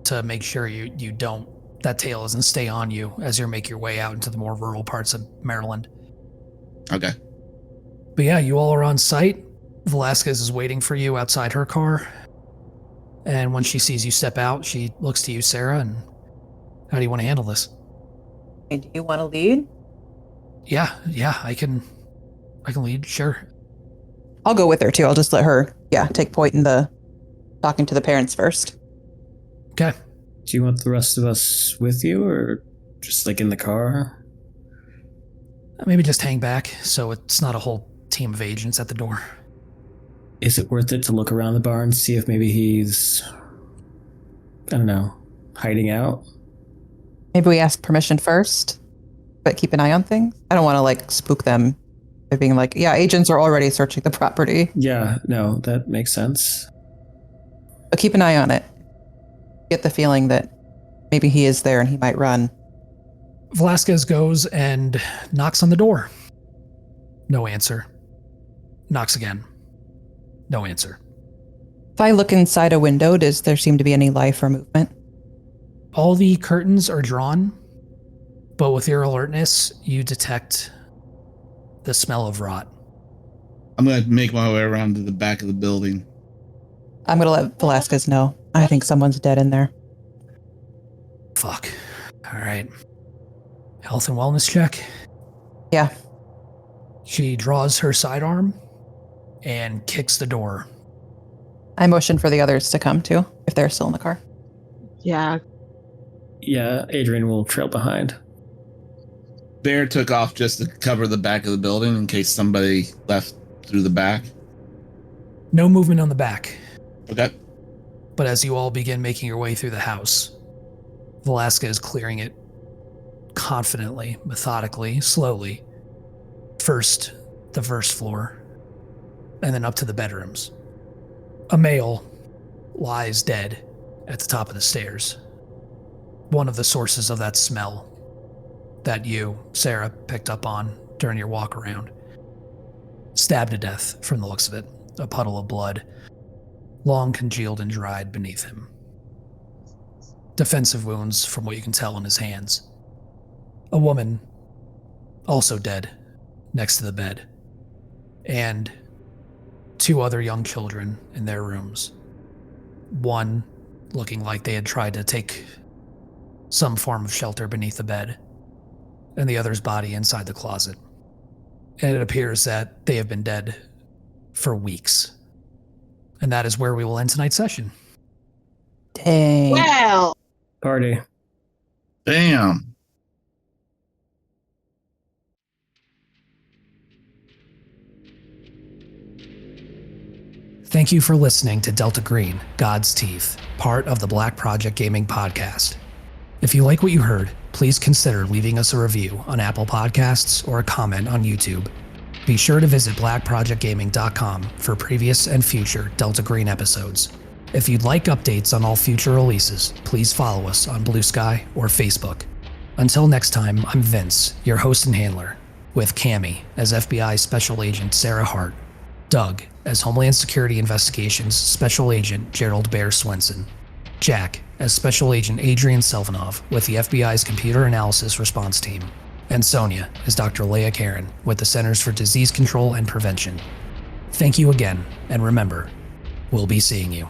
to make sure you don't, that tail doesn't stay on you as you make your way out into the more rural parts of Maryland. Okay. But yeah, you all are on site. Velasquez is waiting for you outside her car. And when she sees you step out, she looks to you, Sarah, and how do you want to handle this? Hey, do you want to lead? Yeah, I can lead, sure. I'll go with her too. I'll just let her, take point in the talking to the parents first. Okay. Do you want the rest of us with you, or just like in the car? Maybe just hang back so it's not a whole team of agents at the door. Is it worth it to look around the barn, see if maybe he's, I don't know, hiding out? Maybe we ask permission first, but keep an eye on things. I don't want to like spook them by being like, agents are already searching the property. Yeah, no, that makes sense. But keep an eye on it. Get the feeling that maybe he is there and he might run. Velasquez goes and knocks on the door. No answer. Knocks again. No answer. If I look inside a window, does there seem to be any life or movement? All the curtains are drawn, but with your alertness, you detect the smell of rot. I'm going to make my way around to the back of the building. I'm going to let Velasquez know. I think someone's dead in there. Fuck. All right. Health and wellness check. Yeah. She draws her sidearm and kicks the door. I motion for the others to come too, if they're still in the car. Yeah. Yeah, Adrian will trail behind. Bear took off just to cover the back of the building in case somebody left through the back. No movement on the back. Okay. But as you all begin making your way through the house, Velasquez clearing it confidently, methodically, slowly. First, the first floor, and then up to the bedrooms. A male lies dead at the top of the stairs. One of the sources of that smell that you, Sarah, picked up on during your walk around. Stabbed to death from the looks of it. A puddle of blood, long congealed and dried beneath him. Defensive wounds from what you can tell in his hands. A woman, also dead, next to the bed. And 2 other young children in their rooms. One looking like they had tried to take some form of shelter beneath the bed, and the other's body inside the closet. And it appears that they have been dead for weeks. And that is where we will end tonight's session. Dang. Well. Party. Damn. Thank you for listening to Delta Green, God's Teeth, part of the Black Project Gaming podcast. If you like what you heard, please consider leaving us a review on Apple Podcasts or a comment on YouTube. Be sure to visit blackprojectgaming.com for previous and future Delta Green episodes. If you'd like updates on all future releases, please follow us on Blue Sky or Facebook. Until next time, I'm Vince, your host and handler, with Cami as FBI Special Agent Sarah Hart, Doug as Homeland Security Investigations Special Agent Gerrald Bear Swenson, Jack as Special Agent Adrian Selivanov with the FBI's Computer Analysis Response Team, and Sonia as Dr. Leah Caron with the Centers for Disease Control and Prevention. Thank you again, and remember, we'll be seeing you.